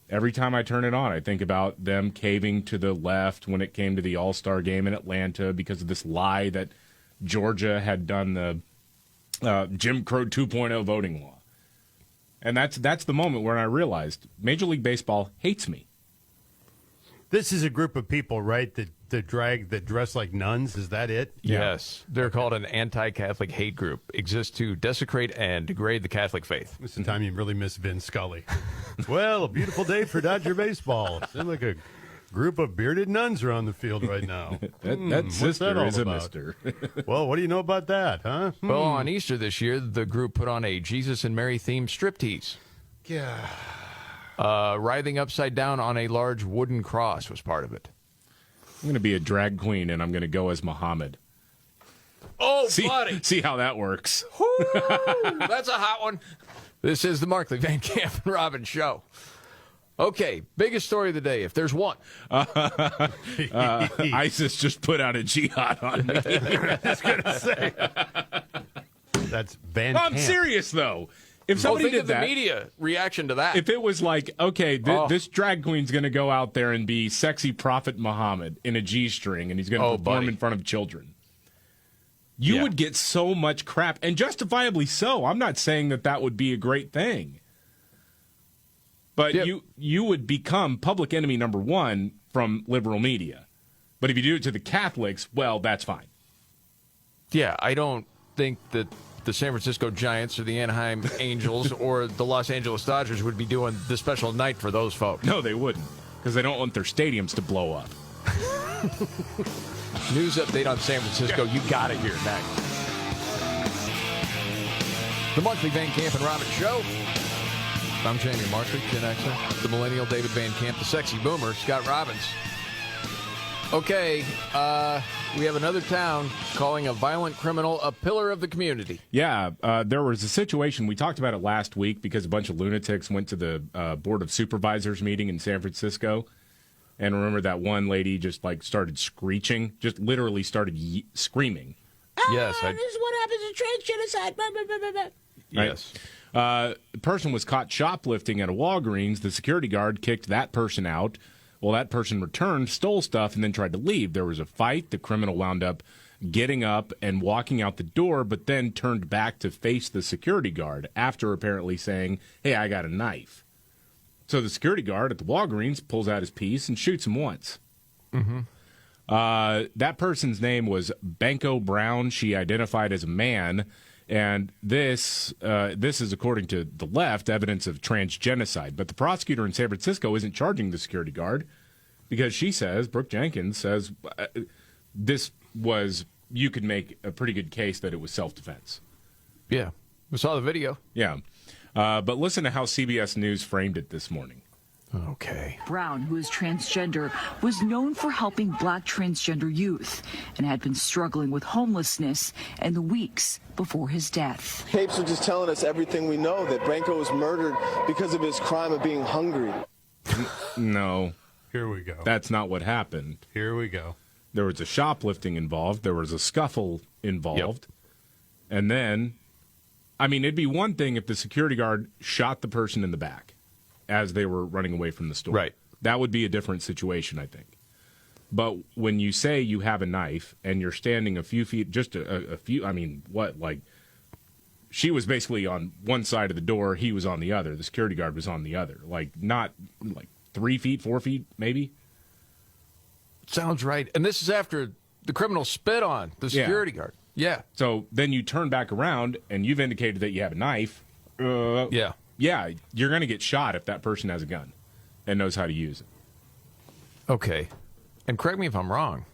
Every time I turn it on, I think about them caving to the left when it came to the All-Star game in Atlanta because of this lie that Georgia had done the Jim Crow 2.0 voting law. And that's the moment when I realized Major League Baseball hates me. This is a group of people, right, that dress like nuns? Is that it? Yes. They're called an anti-Catholic hate group. Exists to desecrate and degrade the Catholic faith. This is the time you really miss Vin Scully. Well, a beautiful day for Dodger baseball. Seems like a group of bearded nuns are on the field right now. that sister all is a about? mister. Well, what do you know about that, huh? Well, on Easter this year, the group put on a Jesus and Mary themed striptease. Yeah. Writhing upside down on a large wooden cross was part of it. I'm going to be a drag queen, and I'm going to go as Muhammad. Oh, buddy. See how that works. Woo, that's a hot one. This is the Markley, Van Camp, and Robbins show. Okay, biggest story of the day, if there's one. ISIS just put out a jihad on me. I was going to say. That's Van I'm Camp. serious, though. If somebody think did of that, the media reaction to that. if it was like, okay, this drag queen's going to go out there and be sexy Prophet Muhammad in a G-string, and he's going to perform in front of children, you would get so much crap, and justifiably so. I'm not saying that would be a great thing. But you would become public enemy number one from liberal media. But if you do it to the Catholics, well, that's fine. Yeah, I don't think that the San Francisco Giants or the Anaheim Angels or the Los Angeles Dodgers would be doing the special night for those folks. No, they wouldn't, because they don't want their stadiums to blow up. News update on San Francisco. You got it here next. The Markley, Van Camp, and Robbins show. I'm Jamie Markley, Gen Xer. The Millennial, David Van Camp. The Sexy Boomer, Scott Robbins. Okay, we have another town calling a violent criminal a pillar of the community. Yeah, there was a situation, we talked about it last week because a bunch of lunatics went to the Board of Supervisors meeting in San Francisco. And remember that one lady just started screeching, just literally started screaming. Yes. This is what happens in trans genocide. Blah, blah, blah, blah, blah. Yes. The person was caught shoplifting at a Walgreens. The security guard kicked that person out. Well, that person returned, stole stuff, and then tried to leave. There was a fight. The criminal wound up getting up and walking out the door, but then turned back to face the security guard after apparently saying, hey, I got a knife. So the security guard at the Walgreens pulls out his piece and shoots him once. Mm-hmm. That person's name was Banco Brown. She identified as a man. And this is, according to the left, evidence of transgenocide. But the prosecutor in San Francisco isn't charging the security guard because she says, Brooke Jenkins says, you could make a pretty good case that it was self-defense. Yeah. We saw the video. Yeah. But listen to how CBS News framed it this morning. Okay. Brown, who is transgender, was known for helping black transgender youth and had been struggling with homelessness in the weeks before his death. Tapes are just telling us everything we know, that Branko was murdered because of his crime of being hungry. No. Here we go. That's not what happened. Here we go. There was a shoplifting involved. There was a scuffle involved. Yep. And then, I mean, it'd be one thing if the security guard shot the person in the back as they were running away from the store. Right. That would be a different situation, I think. But when you say you have a knife and you're standing a few feet, just a few, I mean, what, like, she was basically on one side of the door, he was on the other. The security guard was on the other. Like, not, like, 3 feet, 4 feet, maybe? Sounds right. And this is after the criminal spit on the security guard. Yeah. So then you turn back around and you've indicated that you have a knife. Yeah. Yeah, you're going to get shot if that person has a gun and knows how to use it. Okay. And correct me if I'm wrong.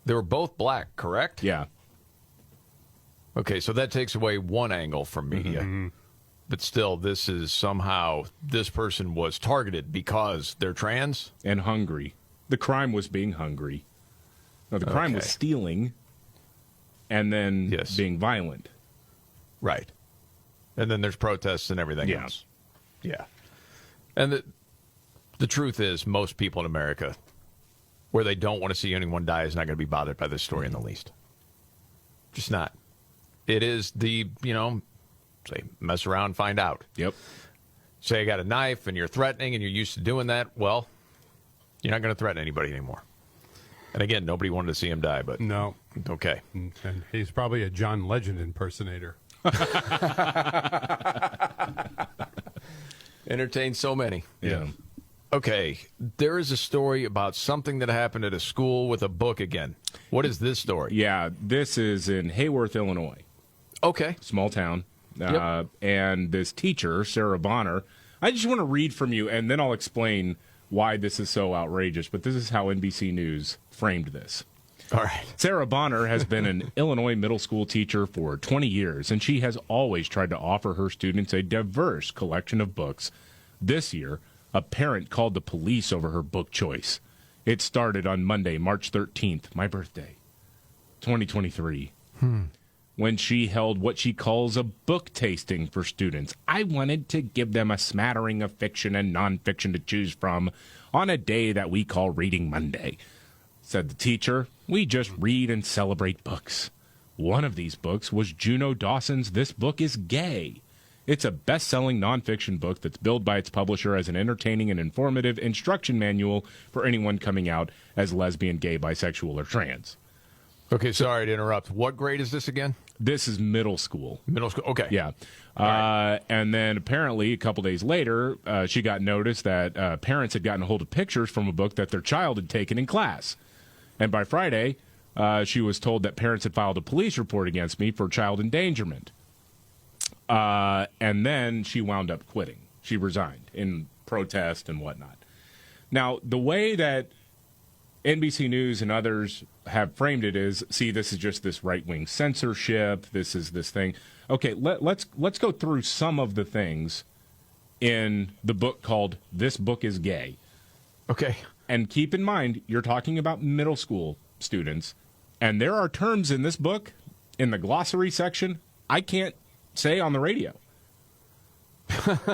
They were both black, correct? Yeah. Okay, so that takes away one angle from media. Mm-hmm. But still, this is somehow, this person was targeted because they're trans? And hungry. The crime was being hungry. No, the crime was stealing and then being violent. Right. And then there's protests and everything else. Yeah. And the truth is, most people in America, where they don't want to see anyone die, is not going to be bothered by this story in the least. Just not. It is the, say, mess around, find out. Yep. Say I got a knife and you're threatening and you're used to doing that, well, you're not going to threaten anybody anymore. And again, nobody wanted to see him die, but... No. Okay. And he's probably a John Legend impersonator. Entertained so many. Yeah. Okay, there is a story about something that happened at a school with a book again. What is this story? Yeah, this is in Hayworth, Illinois. Okay. Small town. And this teacher, Sarah Bonner, I just want to read from you, and then I'll explain why this is so outrageous. But this is how NBC News framed this. All right. Sarah Bonner has been an Illinois middle school teacher for 20 years, and she has always tried to offer her students a diverse collection of books. This year, a parent called the police over her book choice. It started on Monday, March 13th, my birthday, 2023, when she held what she calls a book tasting for students. I wanted to give them a smattering of fiction and nonfiction to choose from on a day that we call Reading Monday. Said the teacher, we just read and celebrate books. One of these books was Juno Dawson's This Book is Gay. It's a best-selling nonfiction book that's billed by its publisher as an entertaining and informative instruction manual for anyone coming out as lesbian, gay, bisexual, or trans. Okay, sorry to interrupt. What grade is this again? This is middle school. Middle school, okay. Yeah. And then apparently a couple days later, she got notice that parents had gotten a hold of pictures from a book that their child had taken in class. And by Friday, she was told that parents had filed a police report against me for child endangerment. And then she wound up quitting. She resigned in protest and whatnot. Now, the way that NBC News and others have framed it is, see, this is just this right-wing censorship. This is this thing. Okay, let's go through some of the things in the book called This Book is Gay. Okay. And keep in mind, you're talking about middle school students, and there are terms in this book, in the glossary section, I can't say on the radio.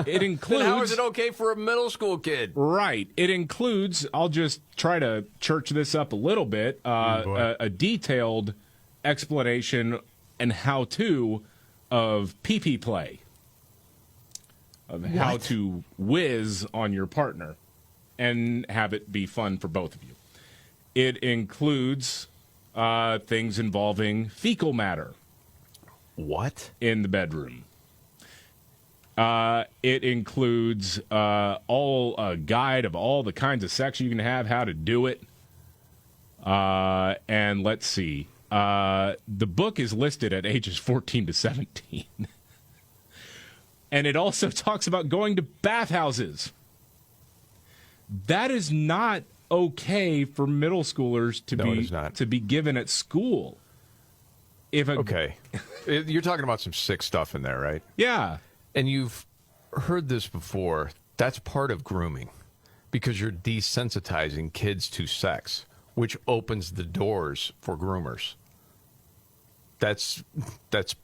It includes... Then how is it okay for a middle school kid? Right. It includes, I'll just try to church this up a little bit, a detailed explanation and how-to of pee-pee play, of how to whiz on your partner and have it be fun for both of you. It includes things involving fecal matter. What? In the bedroom. It includes a guide of all the kinds of sex you can have, how to do it. And let's see. The book is listed at ages 14 to 17. And it also talks about going to bathhouses. That is not okay for middle schoolers to be given at school. Okay. You're talking about some sick stuff in there, right? Yeah. And you've heard this before. That's part of grooming because you're desensitizing kids to sex, which opens the doors for groomers. That's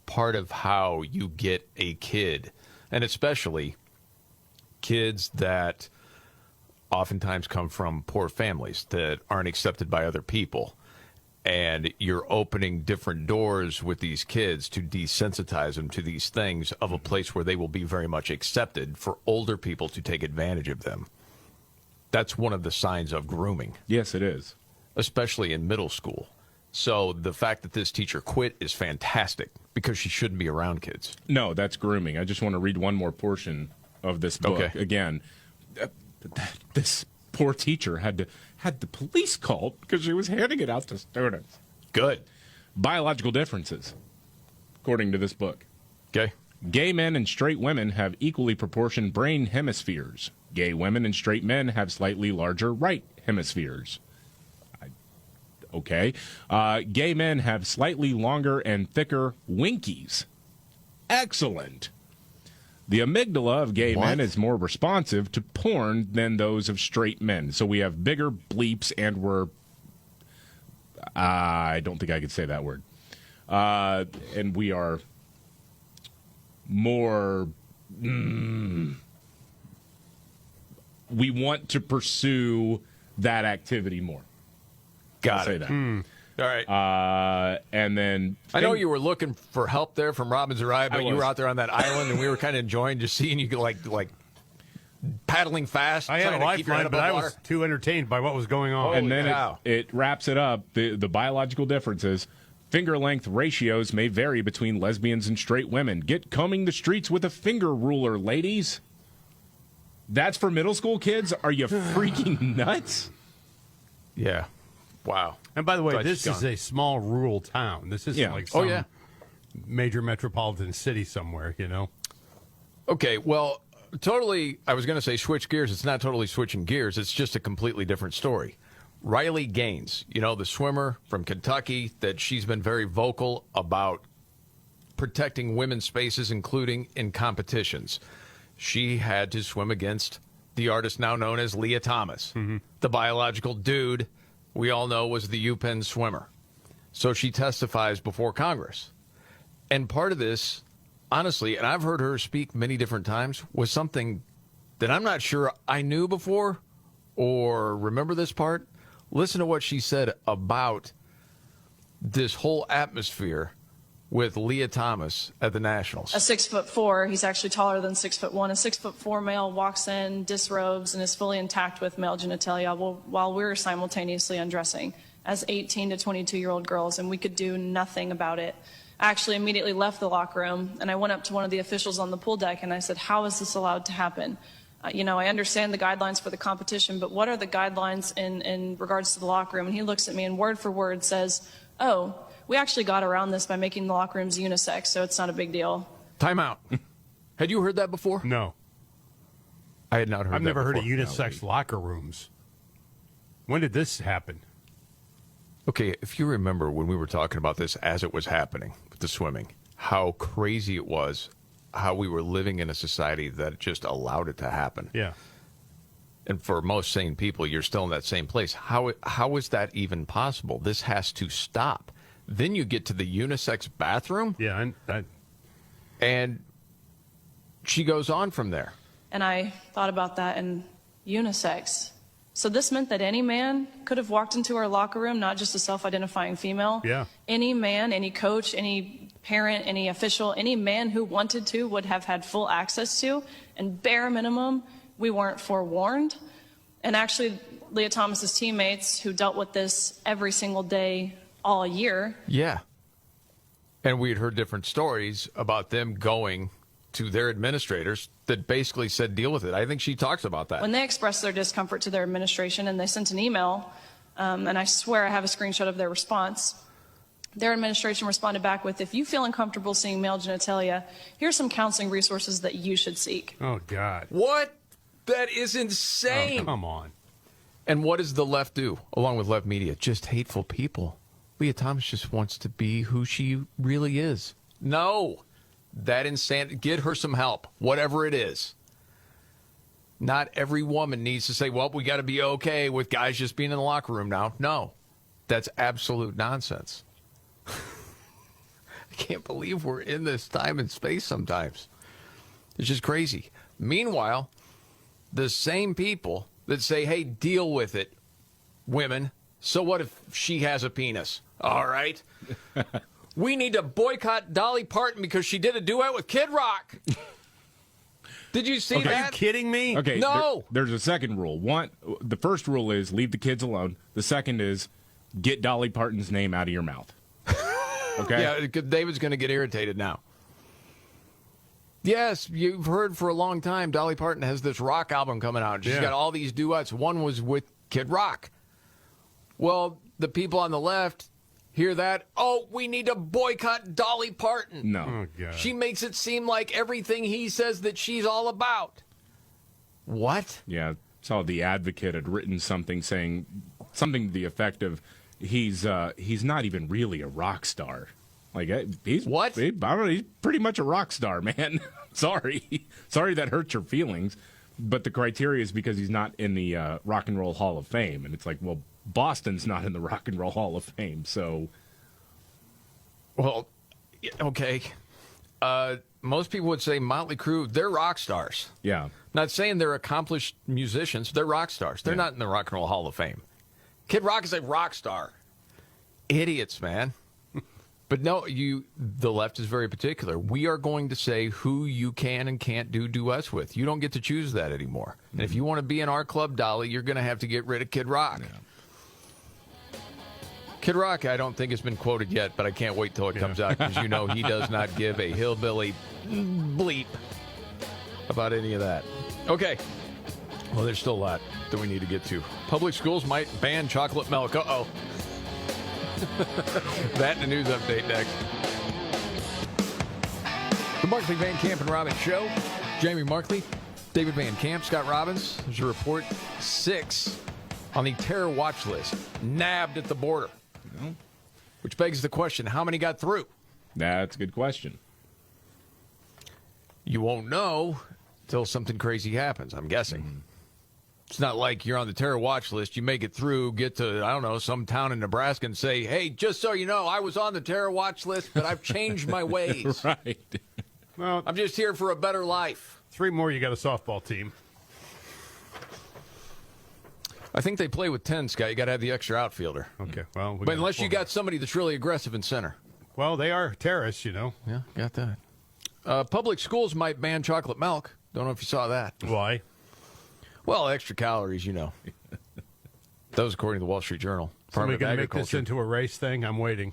part of how you get a kid, and especially kids that oftentimes come from poor families that aren't accepted by other people. And you're opening different doors with these kids to desensitize them to these things of a place where they will be very much accepted for older people to take advantage of them. That's one of the signs of grooming. Yes, it is. Especially in middle school. So the fact that this teacher quit is fantastic because she shouldn't be around kids. No, that's grooming. I just want to read one more portion of this book. Okay. Again, this poor teacher had the police called because she was handing it out to students. Good. Biological differences, according to this book. Okay. Gay men and straight women have equally proportioned brain hemispheres. Gay women and straight men have slightly larger right hemispheres. Okay. Gay men have slightly longer and thicker winkies. Excellent. The amygdala of gay men is more responsive to porn than those of straight men. So we have bigger bleeps and we're... I don't think I could say that word. And we are more... we want to pursue that activity more. Got I'll say it. that. All right. And then... I know you were looking for help there from Robbins or I, but you was. were out there on that island, and we were kind of enjoying just seeing you like paddling fast. I had a trying to keep your head lifeline, but above I water. was too entertained by what was going on. And then it wraps it up. The biological differences. Finger length ratios may vary between lesbians and straight women. Get combing the streets with a finger ruler, ladies. That's for middle school kids? Are you freaking nuts? Yeah. Wow. And by the way, Glad this she's is gone. a small rural town. This isn't like some major metropolitan city somewhere, you know? Okay, well, totally, I was going to say switch gears. It's not totally switching gears. It's just a completely different story. Riley Gaines, you know, the swimmer from Kentucky, that she's been very vocal about protecting women's spaces, including in competitions. She had to swim against the artist now known as Leah Thomas, the biological dude we all know was the UPenn swimmer. So she testifies before Congress. And part of this, honestly, and I've heard her speak many different times, was something that I'm not sure I knew before or remember this part. Listen to what she said about this whole atmosphere with Leah Thomas at the Nationals. A 6'4", he's actually taller than 6'1". A 6'4" male walks in, disrobes, and is fully intact with male genitalia while we're simultaneously undressing as 18 to 22-year-old girls, and we could do nothing about it. I actually immediately left the locker room, and I went up to one of the officials on the pool deck, and I said, how is this allowed to happen? You know, I understand the guidelines for the competition, but what are the guidelines in regards to the locker room? And he looks at me and word for word says, oh, we actually got around this by making the locker rooms unisex, so it's not a big deal. Time out. Had you heard that before? No. I had not heard that I've never heard of before. unisex locker rooms. When did this happen? Okay, if you remember when we were talking about this as it was happening with the swimming, how crazy it was, how we were living in a society that just allowed it to happen. Yeah. And for most sane people, you're still in that same place. How is that even possible? This has to stop. Then you get to the unisex bathroom. Yeah, and she goes on from there. And I thought about that, and unisex. So this meant that any man could have walked into our locker room, not just a self-identifying female. Yeah. Any man, any coach, any parent, any official, any man who wanted to would have had full access to, and bare minimum, we weren't forewarned. And actually, Leah Thomas's teammates who dealt with this every single day all year. Yeah. And we had heard different stories about them going to their administrators that basically said, deal with it. I think she talks about that. When they expressed their discomfort to their administration and they sent an email, and I swear I have a screenshot of their response, their administration responded back with, if you feel uncomfortable seeing male genitalia, here's some counseling resources that you should seek. Oh, God. What? That is insane. Oh, come on. And what does the left do, along with left media? Just hateful people. Leah Thomas just wants to be who she really is. No. That insanity. Get her some help, whatever it is. Not every woman needs to say, well, we got to be okay with guys just being in the locker room now. No, that's absolute nonsense. I can't believe we're in this time and space sometimes. It's just crazy. Meanwhile, the same people that say, hey, deal with it, women. So what if she has a penis? All right. We need to boycott Dolly Parton because she did a duet with Kid Rock. Did you see that? Are you kidding me? Okay. No. There's a second rule. The first rule is leave the kids alone. The second is get Dolly Parton's name out of your mouth. Okay? Yeah, David's going to get irritated now. Yes, you've heard for a long time Dolly Parton has this rock album coming out. She's got all these duets. One was with Kid Rock. Well, the people on the left hear that, oh, we need to boycott Dolly Parton. No. Oh, God. She makes it seem like everything he says that she's all about. What? Yeah, saw The Advocate had written something saying something to the effect of he's not even really a rock star. Like he's what? I don't know, he's pretty much a rock star, man. Sorry that hurts your feelings, but the criteria is because he's not in the Rock and Roll Hall of Fame, and it's like, well, Boston's not in the Rock and Roll Hall of Fame, so. Well, okay. Most people would say Motley Crue, they're rock stars. Yeah. Not saying they're accomplished musicians. They're rock stars. They're not in the Rock and Roll Hall of Fame. Kid Rock is a rock star. Idiots, man. But no, the left is very particular. We are going to say who you can and can't do duets with. You don't get to choose that anymore. And if you want to be in our club, Dolly, you're going to have to get rid of Kid Rock. Yeah. Kid Rock, I don't think has been quoted yet, but I can't wait till it comes out because you know he does not give a hillbilly bleep about any of that. Okay. Well, there's still a lot that we need to get to. Public schools might ban chocolate milk. Uh-oh. That and the news update next. The Markley, Van Camp, and Robbins Show. Jamie Markley, David Van Camp, Scott Robbins. There's a report 6 on the terror watch list. Nabbed at the border. Mm-hmm. Which begs the question, how many got through? That's a good question. You won't know until something crazy happens, I'm guessing. Mm-hmm. It's not like you're on the terror watch list. You make it through, get to, I don't know, some town in Nebraska and say, hey, just so you know, I was on the terror watch list, but I've changed my ways. Right. Well, I'm just here for a better life. 3 more, you got a softball team. I think they play with 10, Scott. You got to have the extra outfielder. Okay, well. But unless you got somebody that's really aggressive in center. Well, they are terrorists, you know. Yeah, got that. Public schools might ban chocolate milk. Don't know if you saw that. Why? Well, extra calories, you know. That was according to the Wall Street Journal. Somebody going to make this into a race thing? I'm waiting.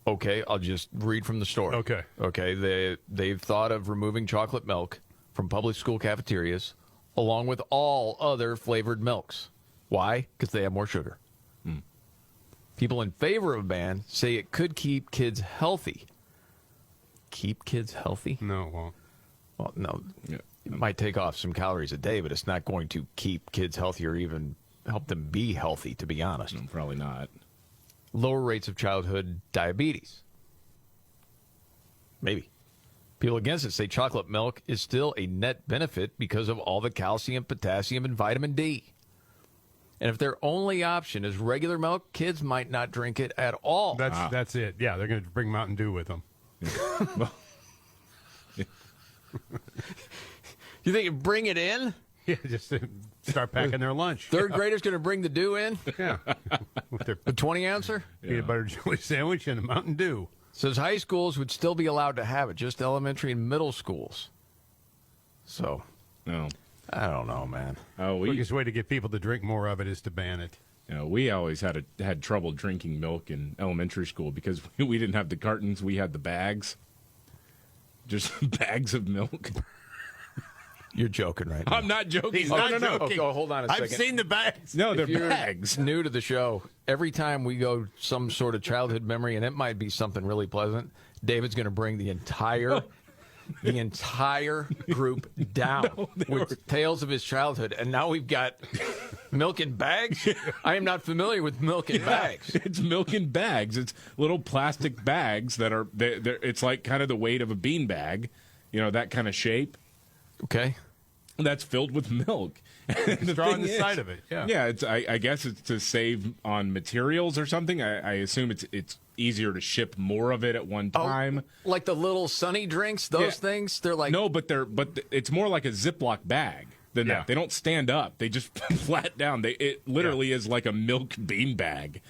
Okay, I'll just read from the story. Okay, they've thought of removing chocolate milk from public school cafeterias along with all other flavored milks. Why? Because they have more sugar. People in favor of a ban say it could keep kids healthy. Keep kids healthy? No, it won't. Well, no. Yeah. It might take off some calories a day, but it's not going to keep kids healthy or even help them be healthy, to be honest. No, probably not. Lower rates of childhood diabetes. Maybe. People against it say chocolate milk is still a net benefit because of all the calcium, potassium, and vitamin D. And if their only option is regular milk, kids might not drink it at all. That's it. Yeah, they're going to bring Mountain Dew with them. You think you bring it in? Yeah, just start packing their lunch. Third grader's going to bring the Dew in? Yeah. With their the 20-ouncer? Peanut butter jelly sandwich and a Mountain Dew. Says high schools would still be allowed to have it, just elementary and middle schools. So, no, I don't know, man. The quickest way to get people to drink more of it is to ban it. You know, we always had trouble drinking milk in elementary school because we didn't have the cartons, we had the bags. Just bags of milk. You're joking right now. I'm not joking. He's not joking. Oh, hold on a second. I've seen the bags. No, they're if you're bags. New to the show, every time we go some sort of childhood memory, and it might be something really pleasant, David's going to bring the entire group down with tales of his childhood. And now we've got milk in bags. I am not familiar with milk in bags. It's milk in bags. It's little plastic bags that are, it's like kind of the weight of a bean bag, you know, that kind of shape. Okay. that's filled with milk. Straw on the side of it. Yeah. I guess it's to save on materials or something. I assume it's easier to ship more of it at one time. Like the little Sunny drinks, those things. They're like no, but it's more like a Ziploc bag than that. They don't stand up; they just flat down. It literally is like a milk bean bag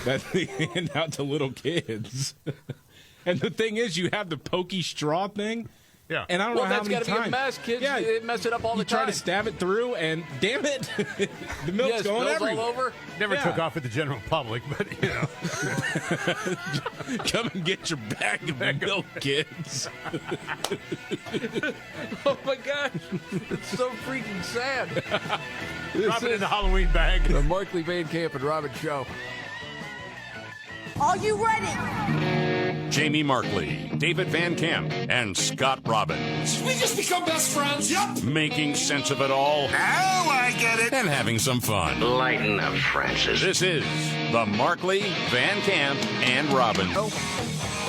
that they hand out to little kids. And the thing is, you have the pokey straw thing. Yeah. And I don't know how many times. That's got to be a mess, kids. Yeah, they mess it up all the you time. try to stab it through, and damn it, the milk's going everywhere. All over. Never took off with the general public, but you know. Come and get your bag of milk, kids. Oh my gosh, it's so freaking sad. Drop it in the Halloween bag. The Markley, Van Camp, and Robbins Show. Are you ready? Jamie Markley, David Van Camp, and Scott Robbins. We just become best friends. Yep. Making sense of it all. Now I get it. And having some fun. Lighten up, Francis. This is the Markley, Van Camp, and Robbins.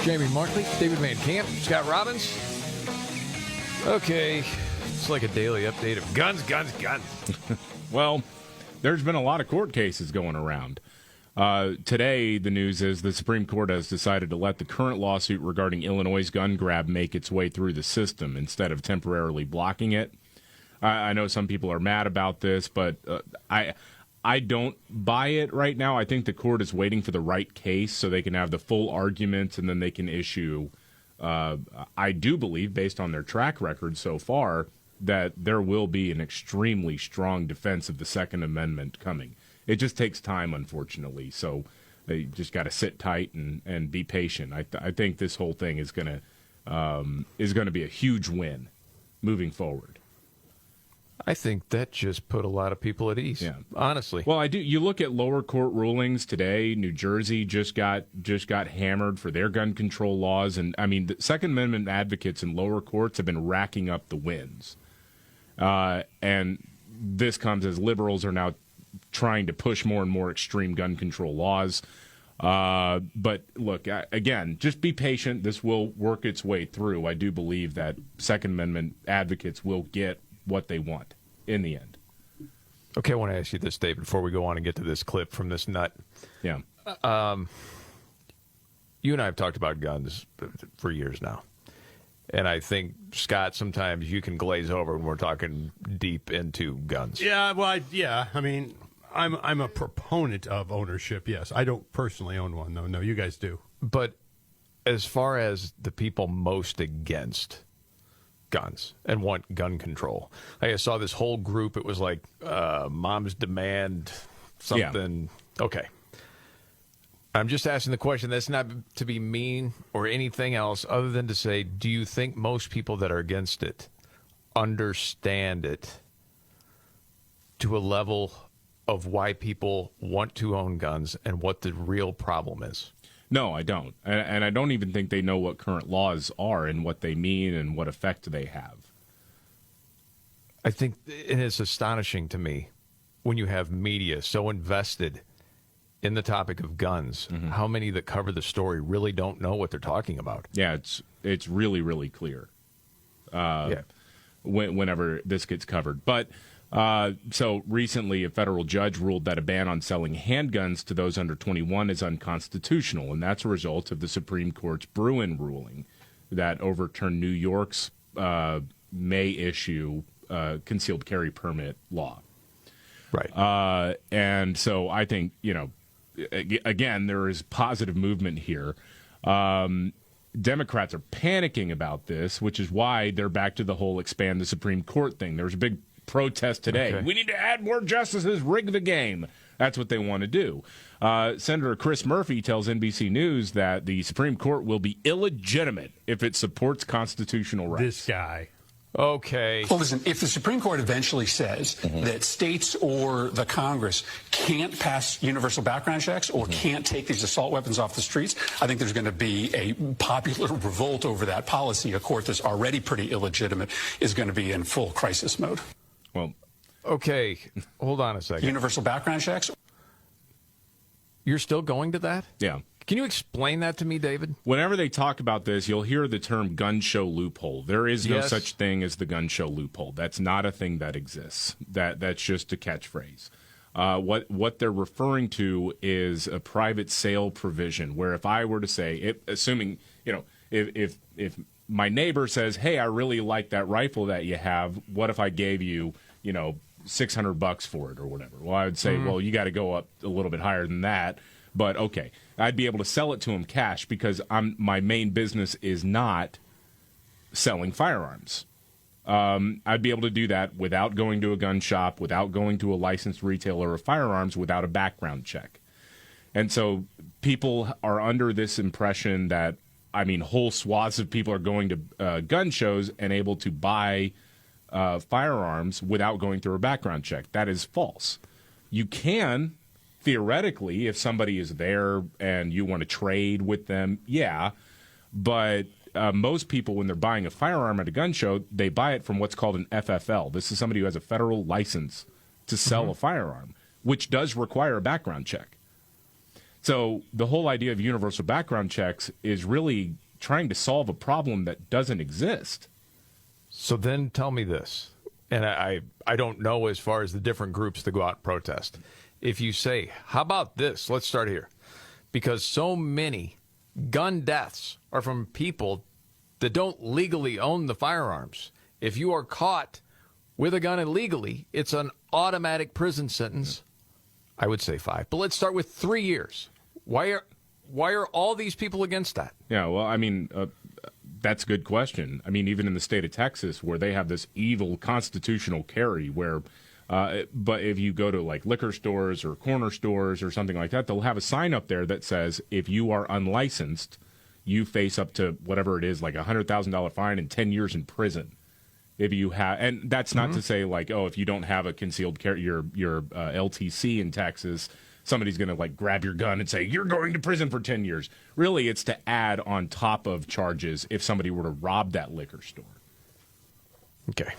Jamie Markley, David Van Camp, Scott Robbins. Okay, it's like a daily update of guns. Well, there's been a lot of court cases going around. Today, the news is the Supreme Court has decided to let the current lawsuit regarding Illinois' gun grab make its way through the system instead of temporarily blocking it. I know some people are mad about this, but I don't buy it right now. I think the court is waiting for the right case so they can have the full argument and then they can issue. I do believe, based on their track record so far, that there will be an extremely strong defense of the Second Amendment coming. It just takes time, unfortunately. So they just got to sit tight and be patient. I think this whole thing is going to be a huge win moving forward. I think that just put a lot of people at ease. Yeah, honestly. Well, I do. You look at lower court rulings today. New Jersey just got hammered for their gun control laws, and I mean, the Second Amendment advocates in lower courts have been racking up the wins. And this comes as liberals are now trying to push more and more extreme gun control laws. But look, again, just be patient. This will work its way through. I do believe that Second Amendment advocates will get what they want in the end. Okay, I want to ask you this, Dave, before we go on and get to this clip from this nut. Yeah. You and I have talked about guns for years now. And I think, Scott, sometimes you can glaze over when we're talking deep into guns. Yeah, well, I mean, I'm a proponent of ownership, yes. I don't personally own one, though. No, you guys do. But as far as the people most against guns and want gun control, I saw this whole group. It was like Moms Demand something. Yeah. Okay. I'm just asking the question. That's not to be mean or anything else other than to say, do you think most people that are against it understand it to a level of why people want to own guns and what the real problem is? No, I don't. And I don't even think they know what current laws are and what they mean and what effect they have. I think it is astonishing to me when you have media so invested in the topic of guns, how many that cover the story really don't know what they're talking about. Yeah, it's really, really clear whenever this gets covered. But so recently a federal judge ruled that a ban on selling handguns to those under 21 is unconstitutional, and that's a result of the Supreme Court's Bruin ruling that overturned New York's May issue concealed carry permit law. Right. And so I think, again, there is positive movement here. Democrats are panicking about this, which is why they're back to the whole expand the Supreme Court thing. There was a big protest today. Okay. We need to add more justices, rig the game. That's what they want to do. Senator Chris Murphy tells NBC News that the Supreme Court will be illegitimate if it supports constitutional rights. This guy. Okay. Well, listen, if the Supreme Court eventually says that states or the Congress can't pass universal background checks or can't take these assault weapons off the streets, I think there's going to be a popular revolt over that policy. A court that's already pretty illegitimate is going to be in full crisis mode. Well, okay. Hold on a second. Universal background checks? You're still going to that? Yeah. Can you explain that to me, David? Whenever they talk about this, you'll hear the term gun show loophole. There is no Yes. such thing as the gun show loophole. That's not a thing that exists. That's just a catchphrase. What they're referring to is a private sale provision, where if I were to say, assuming, if my neighbor says, hey, I really like that rifle that you have, what if I gave you, $600 for it or whatever? Well, I would say, well, you got to go up a little bit higher than that. But okay, I'd be able to sell it to him cash because my main business is not selling firearms. I'd be able to do that without going to a gun shop, without going to a licensed retailer of firearms, without a background check. And so people are under this impression that, whole swaths of people are going to gun shows and able to buy firearms without going through a background check. That is false. You can, theoretically, if somebody is there and you want to trade with them, yeah, but most people, when they're buying a firearm at a gun show, they buy it from what's called an FFL. This is somebody who has a federal license to sell a firearm, which does require a background check. So the whole idea of universal background checks is really trying to solve a problem that doesn't exist. So then tell me this, and I don't know as far as the different groups that go out and protest. If you say, how about this? Let's start here. Because so many gun deaths are from people that don't legally own the firearms. If you are caught with a gun illegally, it's an automatic prison sentence. I would say 5. But let's start with 3 years. Why are all these people against that? Yeah, well, that's a good question. Even in the state of Texas, where they have this evil constitutional carry where but if you go to like liquor stores or corner stores or something like that, they'll have a sign up there that says if you are unlicensed, you face up to whatever it is, like $100,000 fine and 10 years in prison. If you have, and that's not to say like, oh, if you don't have a concealed carry, your LTC in Texas, somebody's going to like grab your gun and say you're going to prison for 10 years. Really, it's to add on top of charges if somebody were to rob that liquor store. Okay.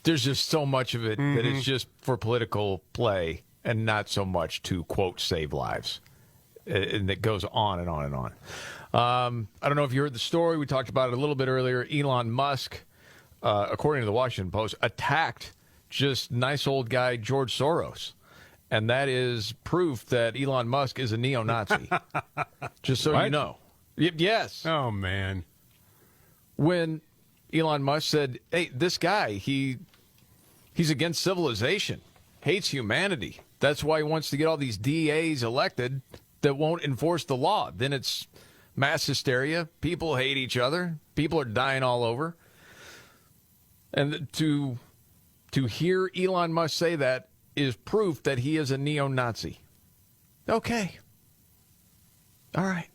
There's just so much of it that is just for political play and not so much to, quote, save lives. And it goes on and on and on. I don't know if you heard the story. We talked about it a little bit earlier. Elon Musk, according to the Washington Post, attacked just nice old guy George Soros. And that is proof that Elon Musk is a neo-Nazi. Just so you know. Yes. Oh, man. When Elon Musk said, hey, this guy, he's against civilization, hates humanity. That's why he wants to get all these DAs elected that won't enforce the law. Then it's mass hysteria. People hate each other. People are dying all over. And to hear Elon Musk say that is proof that he is a neo-Nazi. Okay. All right.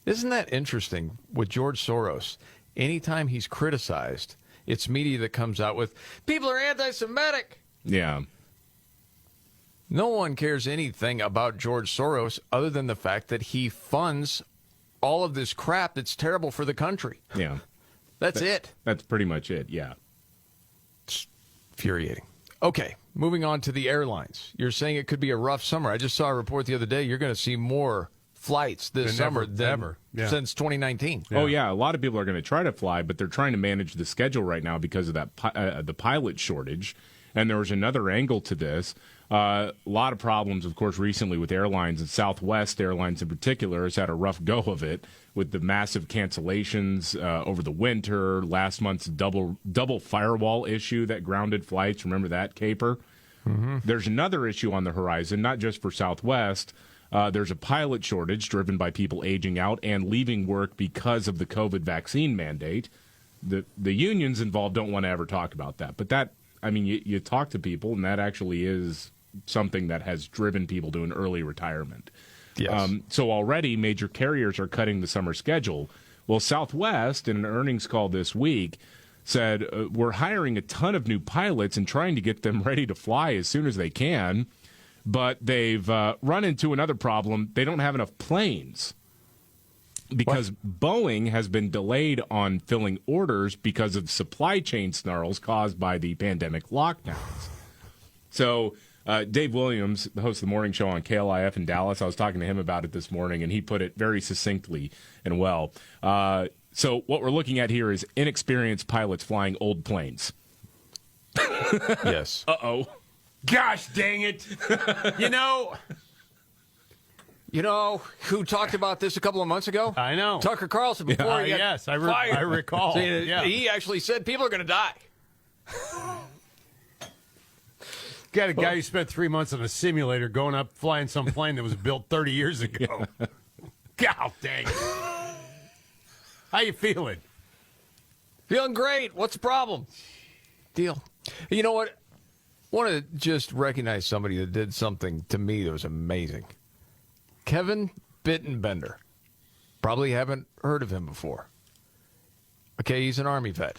Isn't that interesting with George Soros? Anytime he's criticized, it's media that comes out with, people are anti-Semitic. Yeah. No one cares anything about George Soros other than the fact that he funds all of this crap that's terrible for the country. Yeah. That's it. That's pretty much it, yeah. It's infuriating. Okay, moving on to the airlines. You're saying it could be a rough summer. I just saw a report the other day. You're going to see more flights this summer than since 2019. Yeah. Oh, yeah. A lot of people are going to try to fly, but they're trying to manage the schedule right now because of that the pilot shortage. And there was another angle to this. A lot of problems, of course, recently with airlines, and Southwest Airlines in particular has had a rough go of it with the massive cancellations over the winter, last month's double firewall issue that grounded flights. Remember that, Caper? Mm-hmm. There's another issue on the horizon, not just for Southwest. There's a pilot shortage driven by people aging out and leaving work because of the COVID vaccine mandate. The unions involved don't want to ever talk about that. But that, you talk to people, and that actually is something that has driven people to an early retirement. Yes. So already major carriers are cutting the summer schedule. Well, Southwest, in an earnings call this week, said, we're hiring a ton of new pilots and trying to get them ready to fly as soon as they can. But they've run into another problem. They don't have enough planes because Boeing has been delayed on filling orders because of supply chain snarls caused by the pandemic lockdowns. So Dave Williams, the host of the morning show on KLIF in Dallas, I was talking to him about it this morning, and he put it very succinctly and well. So what we're looking at here is inexperienced pilots flying old planes. Yes. Uh-oh. Gosh dang it. You know who talked about this a couple of months ago? I know. Tucker Carlson before he got yes, I fired. recall. See, Yeah. He actually said people are going to die. Got a guy who spent 3 months on a simulator going up flying some plane that was built 30 years ago. God dang it. How you feeling? Feeling great. What's the problem? Deal. You know what? I want to just recognize somebody that did something to me that was amazing. Kevin Bittenbender. Probably haven't heard of him before. Okay, he's an Army vet.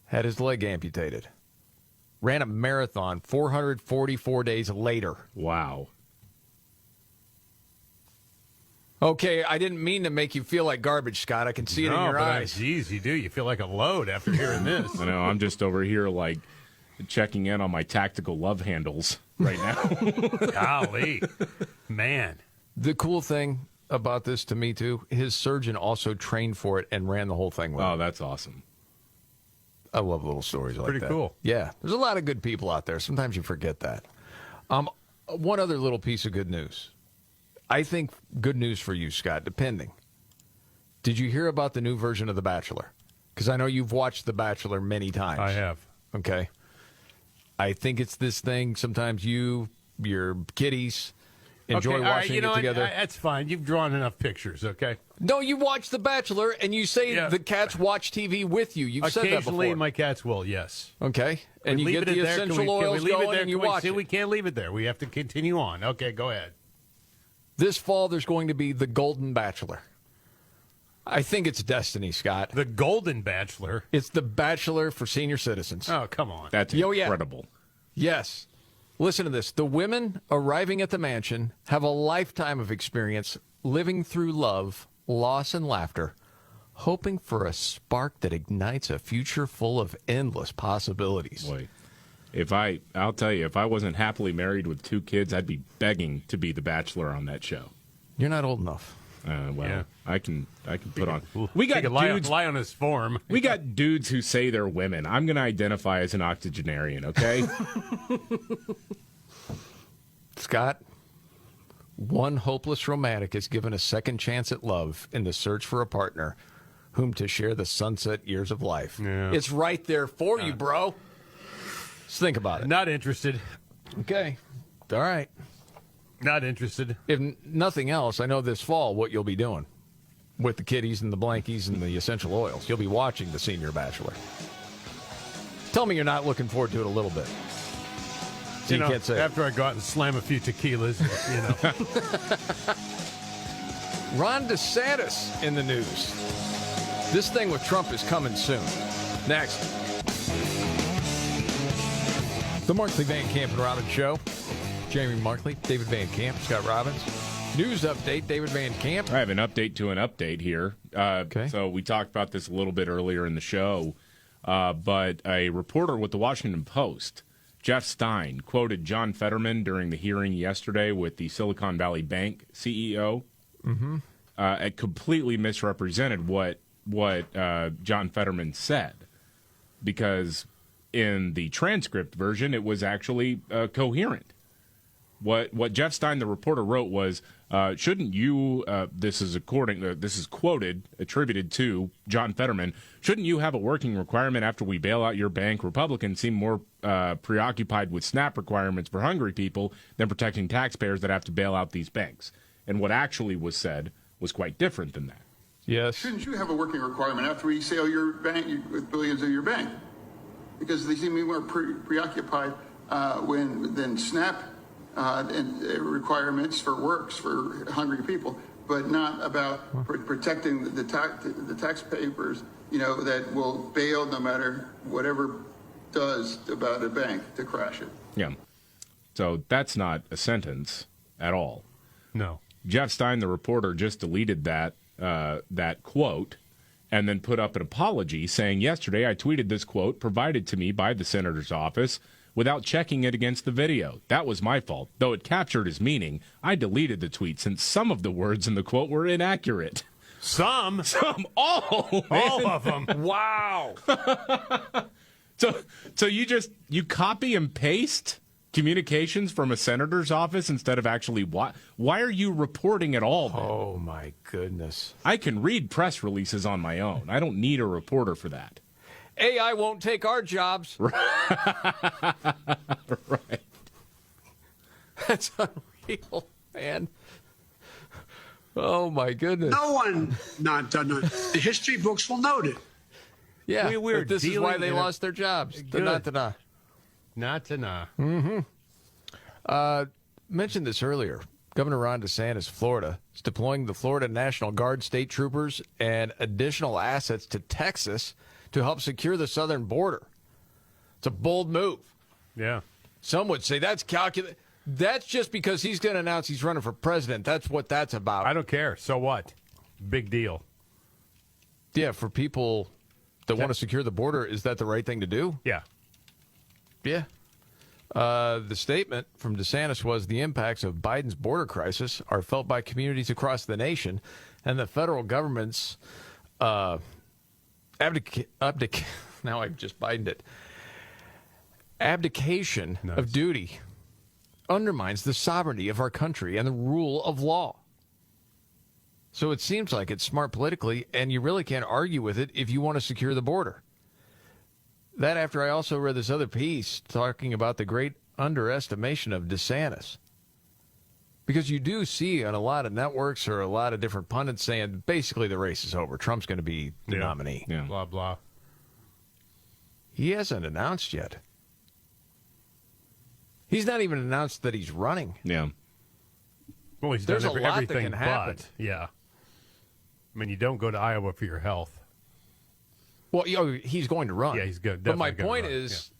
Had his leg amputated. Ran a marathon 444 days later. Wow. Okay, I didn't mean to make you feel like garbage, Scott. I can see it in your eyes. Geez, you do. You feel like a load after hearing this. I know. I'm just over here, like, checking in on my tactical love handles right now. Golly. Man. The cool thing about this to me, too, his surgeon also trained for it and ran the whole thing with him. Oh, that's awesome. I love little stories like that. Pretty cool. Yeah, there's a lot of good people out there. Sometimes you forget that. One other little piece of good news. I think good news for you, Scott, depending. Did you hear about the new version of The Bachelor? Because I know you've watched The Bachelor many times. I have. Okay. I think it's this thing. Sometimes your kiddies enjoy watching it together. That's fine. You've drawn enough pictures, okay? No, you watch The Bachelor, and you say the cats watch TV with you. You've said that before. Occasionally, my cats will, yes. Okay. And you get the essential oils going, and you watch it. We can't leave it there. We have to continue on. Okay, go ahead. This fall, there's going to be The Golden Bachelor. I think it's destiny, Scott. The Golden Bachelor? It's The Bachelor for senior citizens. Oh, come on. That's incredible. Yes. Listen to this. The women arriving at the mansion have a lifetime of experience living through love, loss, and laughter, hoping for a spark that ignites a future full of endless possibilities. Boy, I'll tell you, if I wasn't happily married with 2 kids, I'd be begging to be the Bachelor on that show. You're not old enough. I can put on. We got dudes lie on his form. We got dudes who say they're women. I'm going to identify as an octogenarian. Okay. Scott, one hopeless romantic is given a second chance at love in the search for a partner whom to share the sunset years of life. Yeah. It's right there for you, bro. Just think about it. Not interested. Okay. All right. Not interested. If nothing else, I know this fall what you'll be doing with the kiddies and the blankies and the essential oils. You'll be watching The Senior Bachelor. Tell me you're not looking forward to it a little bit. So you can't say after I go out and slam a few tequilas, Ron DeSantis in the news. This thing with Trump is coming soon. Next. The Markley, Van Camp, and Robbins Show. Jamie Markley, David Van Camp, Scott Robbins. News update, David Van Camp. I have an update to an update here. Okay. So we talked about this a little bit earlier in the show, but a reporter with the Washington Post, Jeff Stein, quoted John Fetterman during the hearing yesterday with the Silicon Valley Bank CEO. Mm-hmm. It completely misrepresented what John Fetterman said, because in the transcript version, it was actually coherent. What Jeff Stein, the reporter, wrote was, shouldn't you, this is quoted, attributed to John Fetterman, shouldn't you have a working requirement after we bail out your bank? Republicans seem more preoccupied with SNAP requirements for hungry people than protecting taxpayers that have to bail out these banks. And what actually was said was quite different than that. Yes. Shouldn't you have a working requirement after we sell your bank with billions of your bank? Because they seem to be more preoccupied than SNAP and requirements for works for hungry people, but not about protecting the taxpayers, that will bail no matter whatever does about a bank to crash it. Yeah. So that's not a sentence at all. No. Jeff Stein, the reporter, just deleted that quote and then put up an apology saying, yesterday I tweeted this quote provided to me by the senator's office without checking it against the video. That was my fault. Though it captured his meaning, I deleted the tweet since some of the words in the quote were inaccurate. Some, all of them. Wow. So you copy and paste communications from a senator's office instead of actually why are you reporting at all then? Oh my goodness. I can read press releases on my own. I don't need a reporter for that. AI won't take our jobs. Right. That's unreal, man. Oh my goodness. No one not done it. The history books will note it. Yeah, but this is why they lost their jobs. Not to nah. Mentioned this earlier. Governor Ron DeSantis, Florida, is deploying the Florida National Guard state troopers and additional assets to Texas to help secure the southern border. It's a bold move. Yeah. Some would say that's calculated. That's just because he's going to announce he's running for president. That's what that's about. I don't care. So what? Big deal. Yeah, for people that want to secure the border, is that the right thing to do? Yeah. Yeah. The statement from DeSantis was the impacts of Biden's border crisis are felt by communities across the nation, and the federal government's now I've just Bidened it. Abdication of duty undermines the sovereignty of our country and the rule of law. So it seems like it's smart politically, and you really can't argue with it if you want to secure the border. That after I also read this other piece talking about the great underestimation of DeSantis. Because you do see on a lot of networks or a lot of different pundits saying basically the race is over. Trump's going to be the nominee. Yeah. Blah, blah. He hasn't announced yet. He's not even announced that he's running. Yeah. Well, he's There's done a lot that everything can happen. but, yeah. I mean, you don't go to Iowa for your health. Well, he's going to run. Yeah, he's good. But my Definitely point gonna run, is,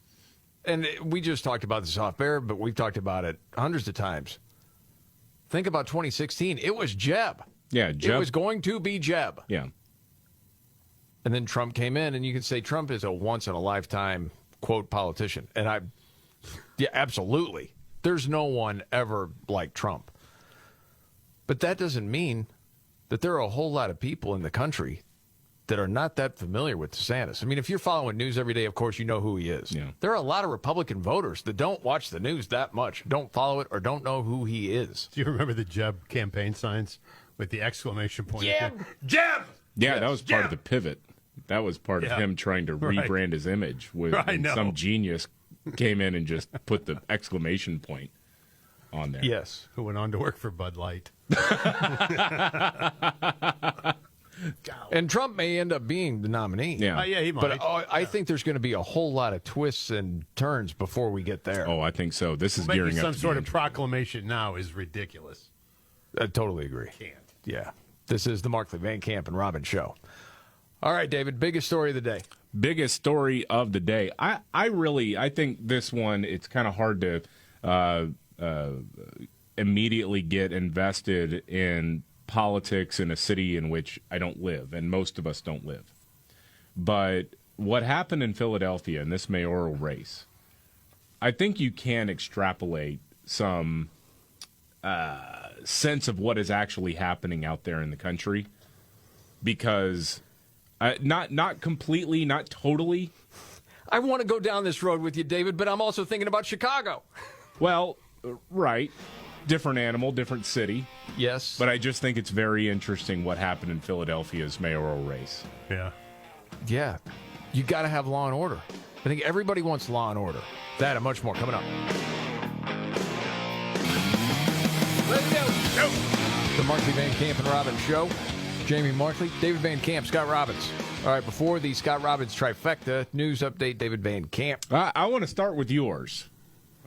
and we just talked about this off air, but we've talked about it hundreds of times. Think about 2016. It was Jeb. Yeah, Jeb. It was going to be Jeb. Yeah. And then Trump came in, and you can say Trump is a once-in-a-lifetime, quote, politician. And yeah, absolutely. There's no one ever like Trump. But that doesn't mean that there are a whole lot of people in the country that are not that familiar with DeSantis. I mean, if you're following news every day, of course, you know who he is. Yeah. There are a lot of Republican voters that don't watch the news that much, don't follow it, or don't know who he is. Do you remember the Jeb campaign signs with the exclamation point? Jeb! Jeb! Yeah, that was part of the pivot. That was part of him trying to rebrand his image. When some genius came in and just put the exclamation point on there. Yes. Who went on to work for Bud Light. And Trump may end up being the nominee. Yeah. Yeah, he might. But I think there's going to be a whole lot of twists and turns before we get there. Oh, I think so. This is Maybe gearing up some to sort be of proclamation now is ridiculous. I totally agree. Can't. Yeah. This is the Markley, Van Camp, and Robbins show. All right, David, biggest story of the day. Biggest story of the day. I think this one, it's kind of hard to immediately get invested in politics in a city in which I don't live, and most of us don't live. But what happened in Philadelphia in this mayoral race, I think you can extrapolate some sense of what is actually happening out there in the country, because not completely, not totally. I want to go down this road with you, David, but I'm also thinking about Chicago. Well, right. Different animal, different city. Yes. But I just think it's very interesting what happened in Philadelphia's mayoral race. Yeah. Yeah. You got to have law and order. I think everybody wants law and order. That and much more coming up. Let's go. The Markley, Van Camp, and Robbins show. Jamie Markley, David Van Camp, Scott Robbins. All right, before the Scott Robbins trifecta, news update, David Van Camp. I want to start with yours.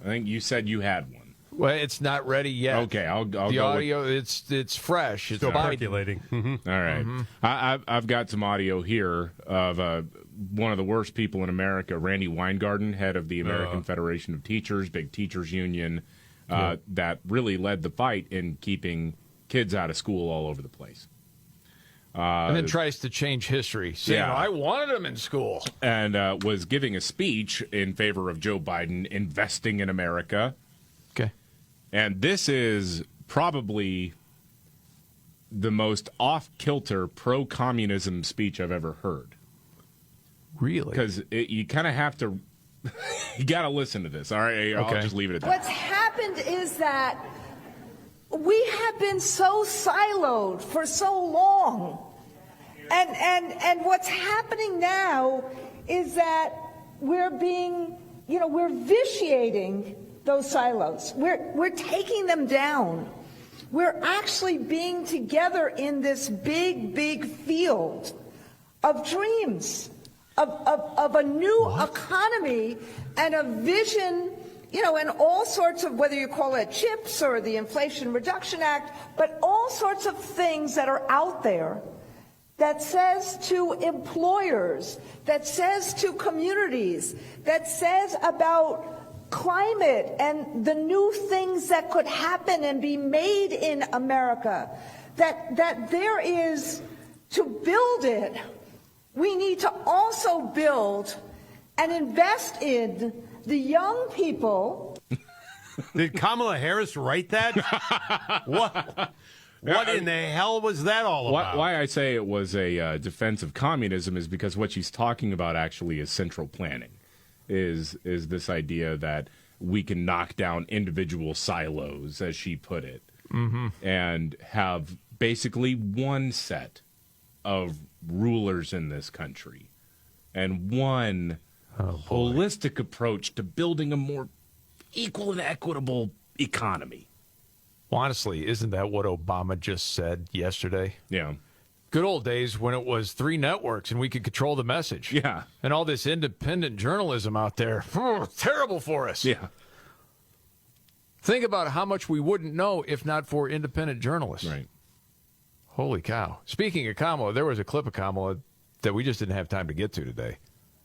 I think you said you had one. Well, it's not ready yet. Okay, I'll the go audio. It's fresh. It's still percolating. Mm-hmm. All right, I've got some audio here of one of the worst people in America, Randy Weingarten, head of the American Federation of Teachers, big teachers union, that really led the fight in keeping kids out of school all over the place. And then tries to change history, saying, I wanted him in school. And was giving a speech in favor of Joe Biden investing in America. Okay. And this is probably the most off-kilter pro-communism speech I've ever heard. Really? Because you kind of have to, you got to listen to this. All right, I'll just leave it at that. What's happened is that we have been so siloed for so long. And what's happening now is that we're being, we're vitiating those silos. We're taking them down. We're actually being together in this big, big field of dreams, of a new economy and a vision, and all sorts of, whether you call it CHIPS or the Inflation Reduction Act, but all sorts of things that are out there that says to employers, that says to communities, that says about climate and the new things that could happen and be made in America, that there is, to build it, we need to also build and invest in the young people. Did Kamala Harris write that? What in the hell was that all about? Why I say it was a defense of communism is because what she's talking about actually is central planning, is this idea that we can knock down individual silos, as she put it, and have basically one set of rulers in this country and one holistic approach to building a more equal and equitable economy. Well, honestly, isn't that what Obama just said yesterday? Yeah. Good old days when it was 3 networks and we could control the message. Yeah. And all this independent journalism out there, terrible for us. Yeah. Think about how much we wouldn't know if not for independent journalists. Right. Holy cow. Speaking of Kamala, there was a clip of Kamala that we just didn't have time to get to today.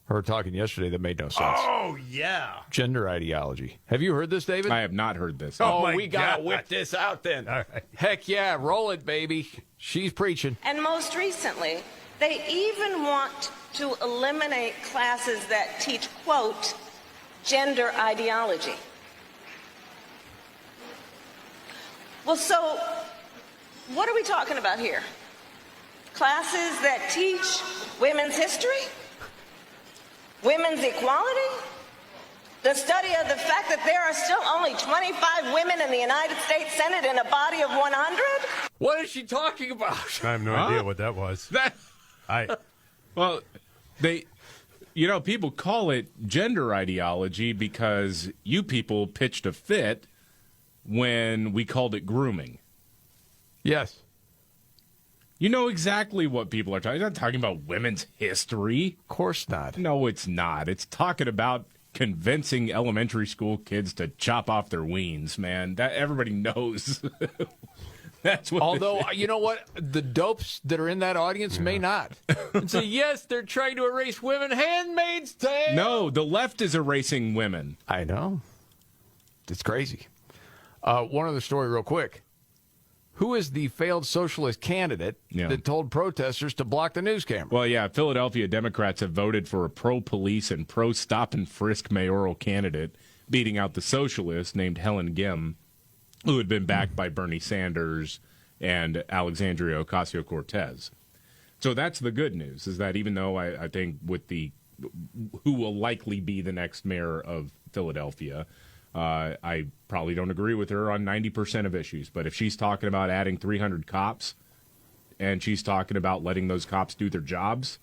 Her talking yesterday that made no sense. Oh, yeah. Gender ideology. Have you heard this, David? I have not heard this. Oh, we got to whip this out then. All right. Heck yeah, roll it, baby. She's preaching. And most recently, they even want to eliminate classes that teach, quote, gender ideology. Well, so what are we talking about here? Classes that teach women's history? Women's equality? The study of the fact that there are still only 25 women in the United States Senate in a body of 100? What is she talking about? I have no idea what that was. Well, people call it gender ideology because you people pitched a fit when we called it grooming. Yes. You know exactly what people are talking about. They're not talking about women's history. Of course not. No, it's not. It's talking about convincing elementary school kids to chop off their weens, man. That everybody knows. That's what. Although, you know what? The dopes that are in that audience may not. And say, yes, they're trying to erase women. Handmaid's Tale. No, the left is erasing women. I know. It's crazy. One other story real quick. Who is the failed socialist candidate that told protesters to block the news camera? Well, yeah, Philadelphia Democrats have voted for a pro-police and pro-stop-and-frisk mayoral candidate, beating out the socialist named Helen Gim, who had been backed by Bernie Sanders and Alexandria Ocasio-Cortez. So that's the good news, is that even though I think with who will likely be the next mayor of Philadelphia, I probably don't agree with her on 90% of issues. But if she's talking about adding 300 cops and she's talking about letting those cops do their jobs,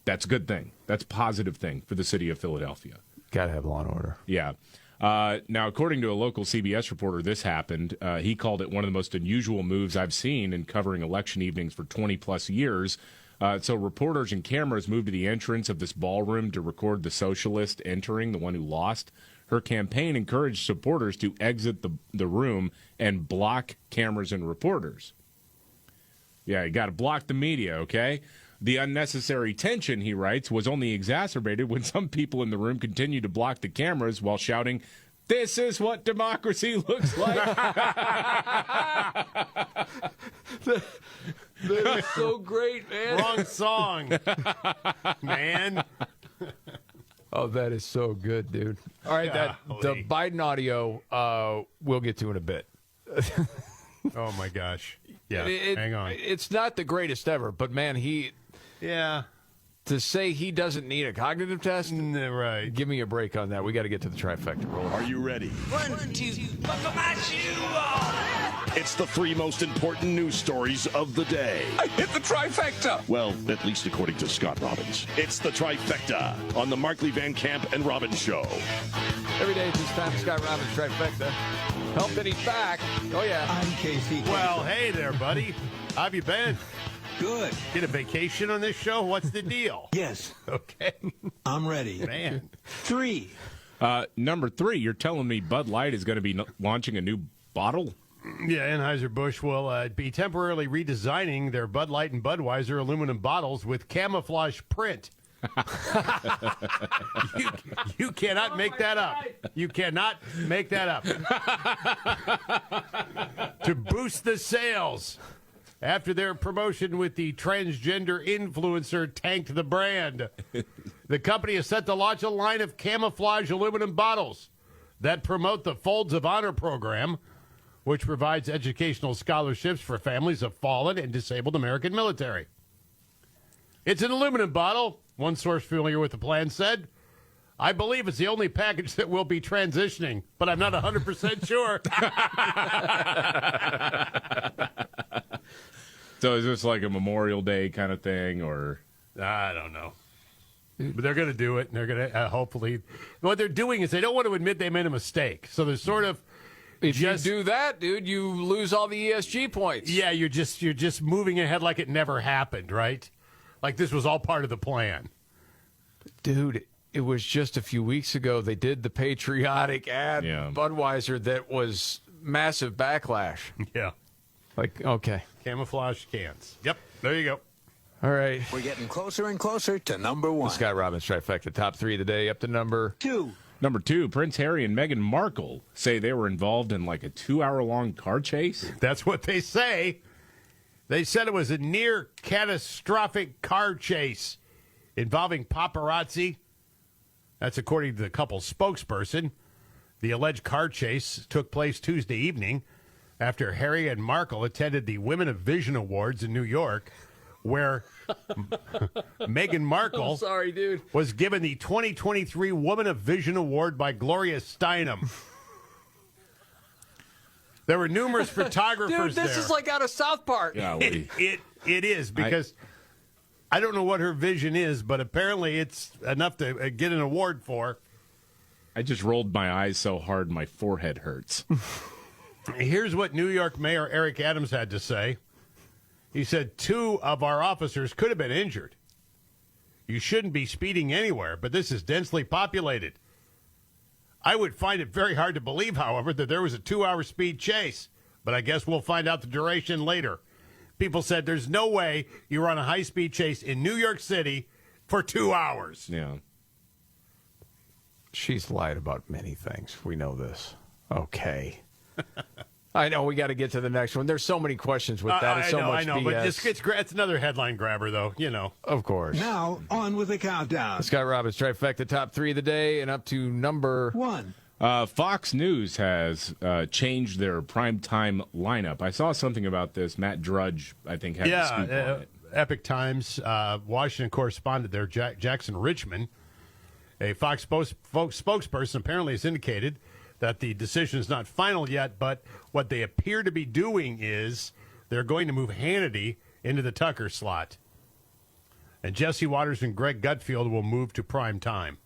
that's a good thing. That's a positive thing for the city of Philadelphia. Got to have law and order. Yeah. Now, according to a local CBS reporter, this happened. He called it one of the most unusual moves I've seen in covering election evenings for 20-plus years. So reporters and cameras moved to the entrance of this ballroom to record the socialist entering, the one who lost. Her campaign encouraged supporters to exit the room and block cameras and reporters. Yeah, you got to block the media, okay? The unnecessary tension, he writes, was only exacerbated when some people in the room continued to block the cameras while shouting, "This is what democracy looks like." That is so great, man. Wrong song, man. Oh, that is so good, dude. All right, the Biden audio we'll get to in a bit. Oh, my gosh. Yeah, hang on. It's not the greatest ever, but, man, to say he doesn't need a cognitive test? Right. Give me a break on that. We got to get to the trifecta roll. Are you ready? 1, 2, buckle my shoe on. It's the 3 most important news stories of the day. I hit the trifecta. Well, at least according to Scott Robbins. It's the trifecta on the Markley, Van Camp, and Robbins Show. Every day at this time, Scott Robbins trifecta. Help that he's back. Oh, yeah. I'm Casey. Well, hey there, buddy. How have you been? Good. Get a vacation on this show? What's the deal? Yes. Okay. I'm ready. Man. 3. Number 3, you're telling me Bud Light is going to be launching a new bottle? Yeah, Anheuser-Busch will be temporarily redesigning their Bud Light and Budweiser aluminum bottles with camouflage print. You cannot make that up. You cannot make that up. To boost the sales after their promotion with the transgender influencer tanked the brand. The company is set to launch a line of camouflage aluminum bottles that promote the Folds of Honor program, which provides educational scholarships for families of fallen and disabled American military. It's an aluminum bottle, one source familiar with the plan said. I believe it's the only package that will be transitioning, but I'm not 100% sure. So is this like a Memorial Day kind of thing, or? I don't know. But they're going to do it, and they're going to hopefully. What they're doing is they don't want to admit they made a mistake. So they're sort of. If you do that, dude, you lose all the ESG points. Yeah, you're just moving ahead like it never happened, right? Like this was all part of the plan. Dude, it was just a few weeks ago they did the patriotic ad Budweiser that was massive backlash. Yeah. Like, okay. Camouflage cans. Yep, there you go. All right. We're getting closer and closer to number 1. The Scott Robbins trifecta, top 3 of the day, up to number 2. Number 2, Prince Harry and Meghan Markle say they were involved in like a 2-hour-long car chase. That's what they say. They said it was a near catastrophic car chase involving paparazzi. That's according to the couple's spokesperson. The alleged car chase took place Tuesday evening after Harry and Markle attended the Women of Vision Awards in New York, where Meghan Markle was given the 2023 Woman of Vision Award by Gloria Steinem. There were numerous photographers Dude, this is like out of South Park. Yeah, it is, because I don't know what her vision is, but apparently it's enough to get an award for. I just rolled my eyes so hard my forehead hurts. Here's what New York Mayor Eric Adams had to say. He said 2 of our officers could have been injured. You shouldn't be speeding anywhere, but this is densely populated. I would find it very hard to believe, however, that there was a 2-hour speed chase, but I guess we'll find out the duration later. People said there's no way you're on a high-speed chase in New York City for 2 hours. Yeah. She's lied about many things. We know this. Okay. I know we got to get to the next one. There's so many questions with that. It's so much I know, BS. but it's another headline grabber, though, you know. Of course. Now, on with the countdown. Scott Robbins trifecta, top 3 of the day, and up to number 1. Fox News has changed their primetime lineup. I saw something about this. Matt Drudge, I think, had the scoop on it. Epic Times, Washington correspondent there, Jackson Richmond, a Fox spokesperson, apparently has indicated that the decision is not final yet, but what they appear to be doing is they're going to move Hannity into the Tucker slot. And Jesse Waters and Greg Gutfeld will move to prime time.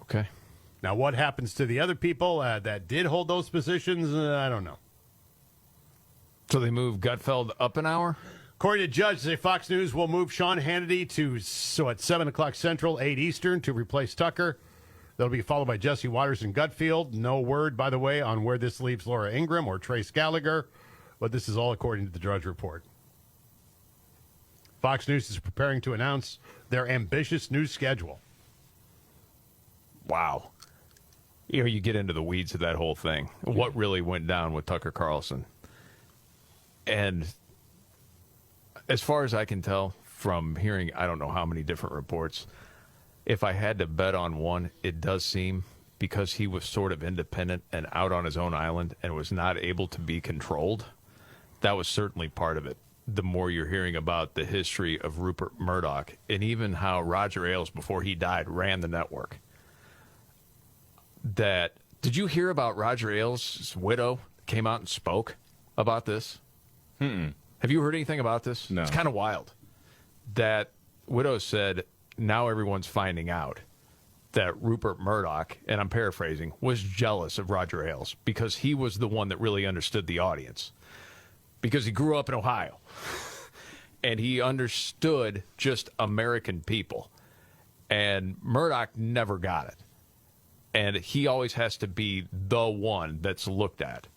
Okay. Now, what happens to the other people that did hold those positions, I don't know. So they move Gutfeld up an hour? According to Judge, say Fox News will move Sean Hannity to at 7 o'clock Central, 8 Eastern to replace Tucker. That'll be followed by Jesse Waters and Gutfeld. No word, by the way, on where this leaves Laura Ingraham or Trace Gallagher, but this is all according to the Drudge Report. Fox News is preparing to announce their ambitious new schedule. Wow. You know, you get into the weeds of that whole thing. What really went down with Tucker Carlson? And as far as I can tell from hearing, I don't know how many different reports, if I had to bet on one, it does seem because he was sort of independent and out on his own island and was not able to be controlled. That was certainly part of it. The more you're hearing about the history of Rupert Murdoch and even how Roger Ailes, before he died, ran the network. Did you hear about Roger Ailes' widow came out and spoke about this? Have you heard anything about this? No. It's kind of wild. That widow said, now everyone's finding out that Rupert Murdoch, and I'm paraphrasing, was jealous of Roger Ailes because he was the one that really understood the audience. Because he grew up in Ohio. And he understood just American people. And Murdoch never got it. And he always has to be the one that's looked at.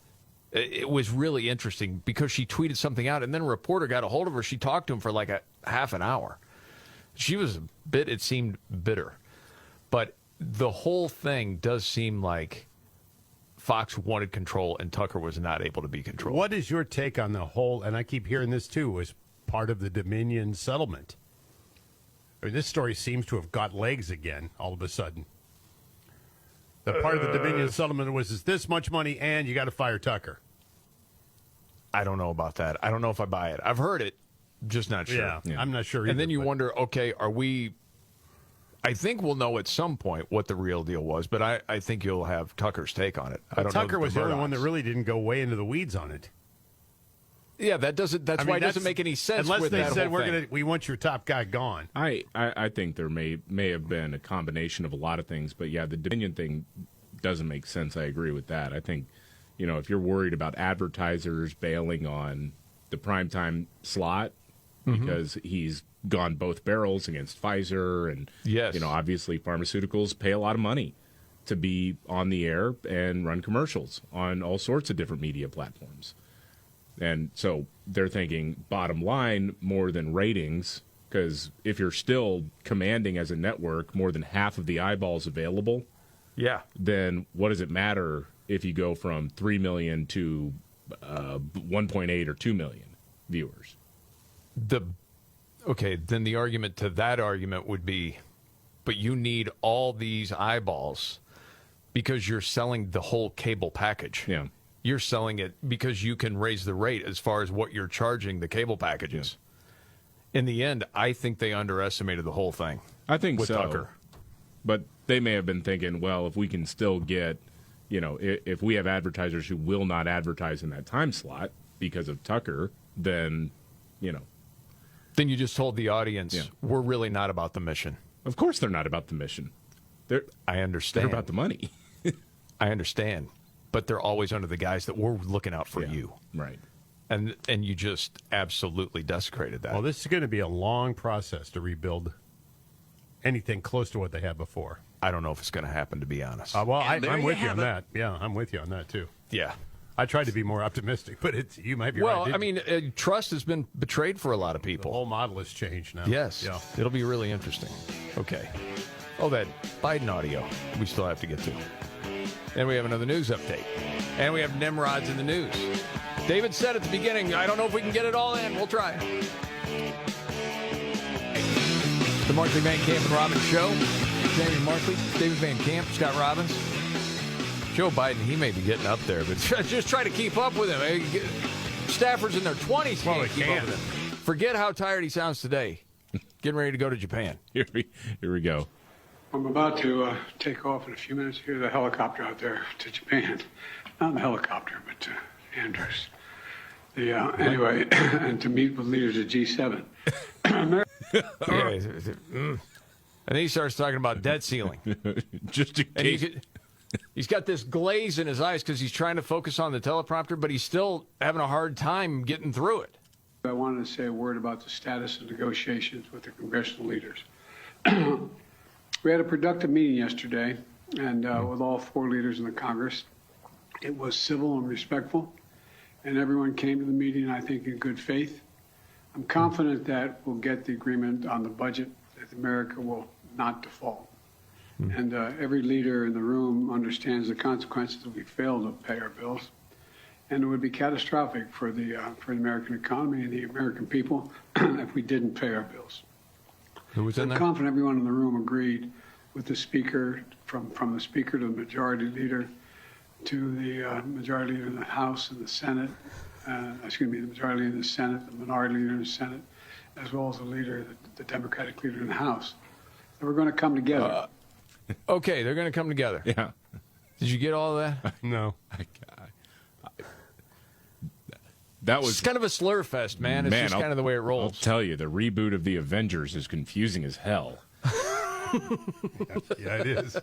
It was really interesting because she tweeted something out, and then a reporter got a hold of her. She talked to him for like a half an hour. She was it seemed bitter. But the whole thing does seem like Fox wanted control and Tucker was not able to be controlled. What is your take on the whole, and I keep hearing this too, was part of the Dominion settlement? I mean, this story seems to have got legs again all of a sudden. The part of the Dominion settlement was is this much money and you got to fire Tucker. I don't know about that. I don't know if I buy it. I've heard it, just not sure. Yeah. I'm not sure either. And then you wonder, okay, I think we'll know at some point what the real deal was, but I think you'll have Tucker's take on it. Tucker was the only one that really didn't go way into the weeds on it. Yeah, that's why it doesn't make any sense. Unless with they that said whole thing. we want your top guy gone. I think there may have been a combination of a lot of things, but yeah, the Dominion thing doesn't make sense. I agree with that. I think, if you're worried about advertisers bailing on the primetime slot because he's gone both barrels against Pfizer and obviously pharmaceuticals pay a lot of money to be on the air and run commercials on all sorts of different media platforms. And so they're thinking bottom line more than ratings, because if you're still commanding as a network more than half of the eyeballs available, then what does it matter if you go from 3 million to 1.8 or 2 million viewers? Then the argument to that argument would be, but you need all these eyeballs because you're selling the whole cable package. Yeah. You're selling it because you can raise the rate as far as what you're charging the cable packages. Yeah. In the end, I think they underestimated the whole thing. I think with so. Tucker. But they may have been thinking, well, if we can still get, if we have advertisers who will not advertise in that time slot because of Tucker, then, Then you just told the audience, we're really not about the mission. Of course they're not about the mission. I understand. They're about the money. I understand. But they're always under the guise that we're looking out for you. Right. And you just absolutely desecrated that. Well, this is going to be a long process to rebuild anything close to what they had before. I don't know if it's going to happen, to be honest. I'm with you on that. Yeah, I'm with you on that, too. Yeah. I tried to be more optimistic, but you might be right. Well, I mean, trust has been betrayed for a lot of people. The whole model has changed now. Yes. Yeah. It'll be really interesting. Okay. Oh, that Biden audio we still have to get to. And we have another news update. And we have Nimrods in the news. David said at the beginning, I don't know if we can get it all in. We'll try. The Markley, Van Camp, and Robbins Show. Jamie Markley, David Van Camp, Scott Robbins. Joe Biden, he may be getting up there, but just try to keep up with him. Staffers in their 20s can't keep up with him. Forget how tired he sounds today. Getting ready to go to Japan. Here we go. I'm about to take off in a few minutes. Here's a helicopter out there to Japan. Not a helicopter, but to Andrews. Anyway, and to meet with leaders of G7. And then he starts talking about debt ceiling. Just in case. He's got this glaze in his eyes because he's trying to focus on the teleprompter, but he's still having a hard time getting through it. I wanted to say a word about the status of negotiations with the congressional leaders. We had a productive meeting yesterday, and with all four leaders in the Congress. It was civil and respectful, and everyone came to the meeting, I think, in good faith. I'm confident that we'll get the agreement on the budget, that America will not default. And every leader in the room understands the consequences if we fail to pay our bills. and it would be catastrophic for the American economy and the American people if we didn't pay our bills. Who was in I'm there? confident everyone in the room agreed with the speaker, from the speaker to the majority leader, to the majority leader in the House and the Senate, the majority leader in the Senate, the minority leader in the Senate, as well as the leader, the Democratic leader in the House. And we're going to come together. Okay, they're going to come together. Yeah. Did you get all of that? No. That was It's kind of a slur fest, man. It's just kind of the way it rolls. I'll tell you, the reboot of the Avengers is confusing as hell. Yeah, it is.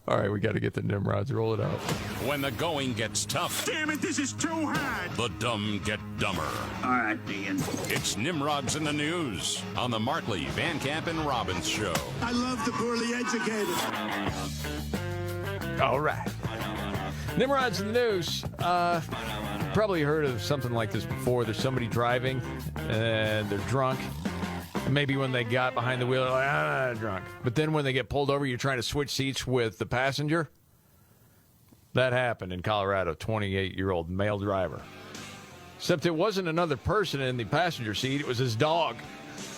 All right, we got to get the Nimrods. Roll it out. When the going gets tough, Damn it, this is too hard. the dumb get dumber. All right, Ian. It's Nimrods in the News on the Markley, Van Camp, and Robbins Show. I love the poorly educated. All right. Nimrods in the News. Probably heard of something like this before. There's somebody driving, and they're drunk. And maybe when they got behind the wheel, they're like, I'm not drunk. But then when they get pulled over, you're trying to switch seats with the passenger. That happened in Colorado, 28-year-old male driver. Except it wasn't another person in the passenger seat. It was his dog.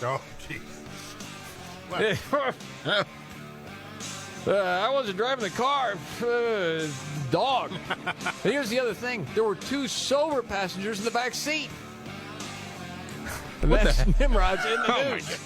Oh, jeez. I wasn't driving the car. Dog. And here's the other thing. There were two sober passengers in the back seat. And that's Nimrod's in the news.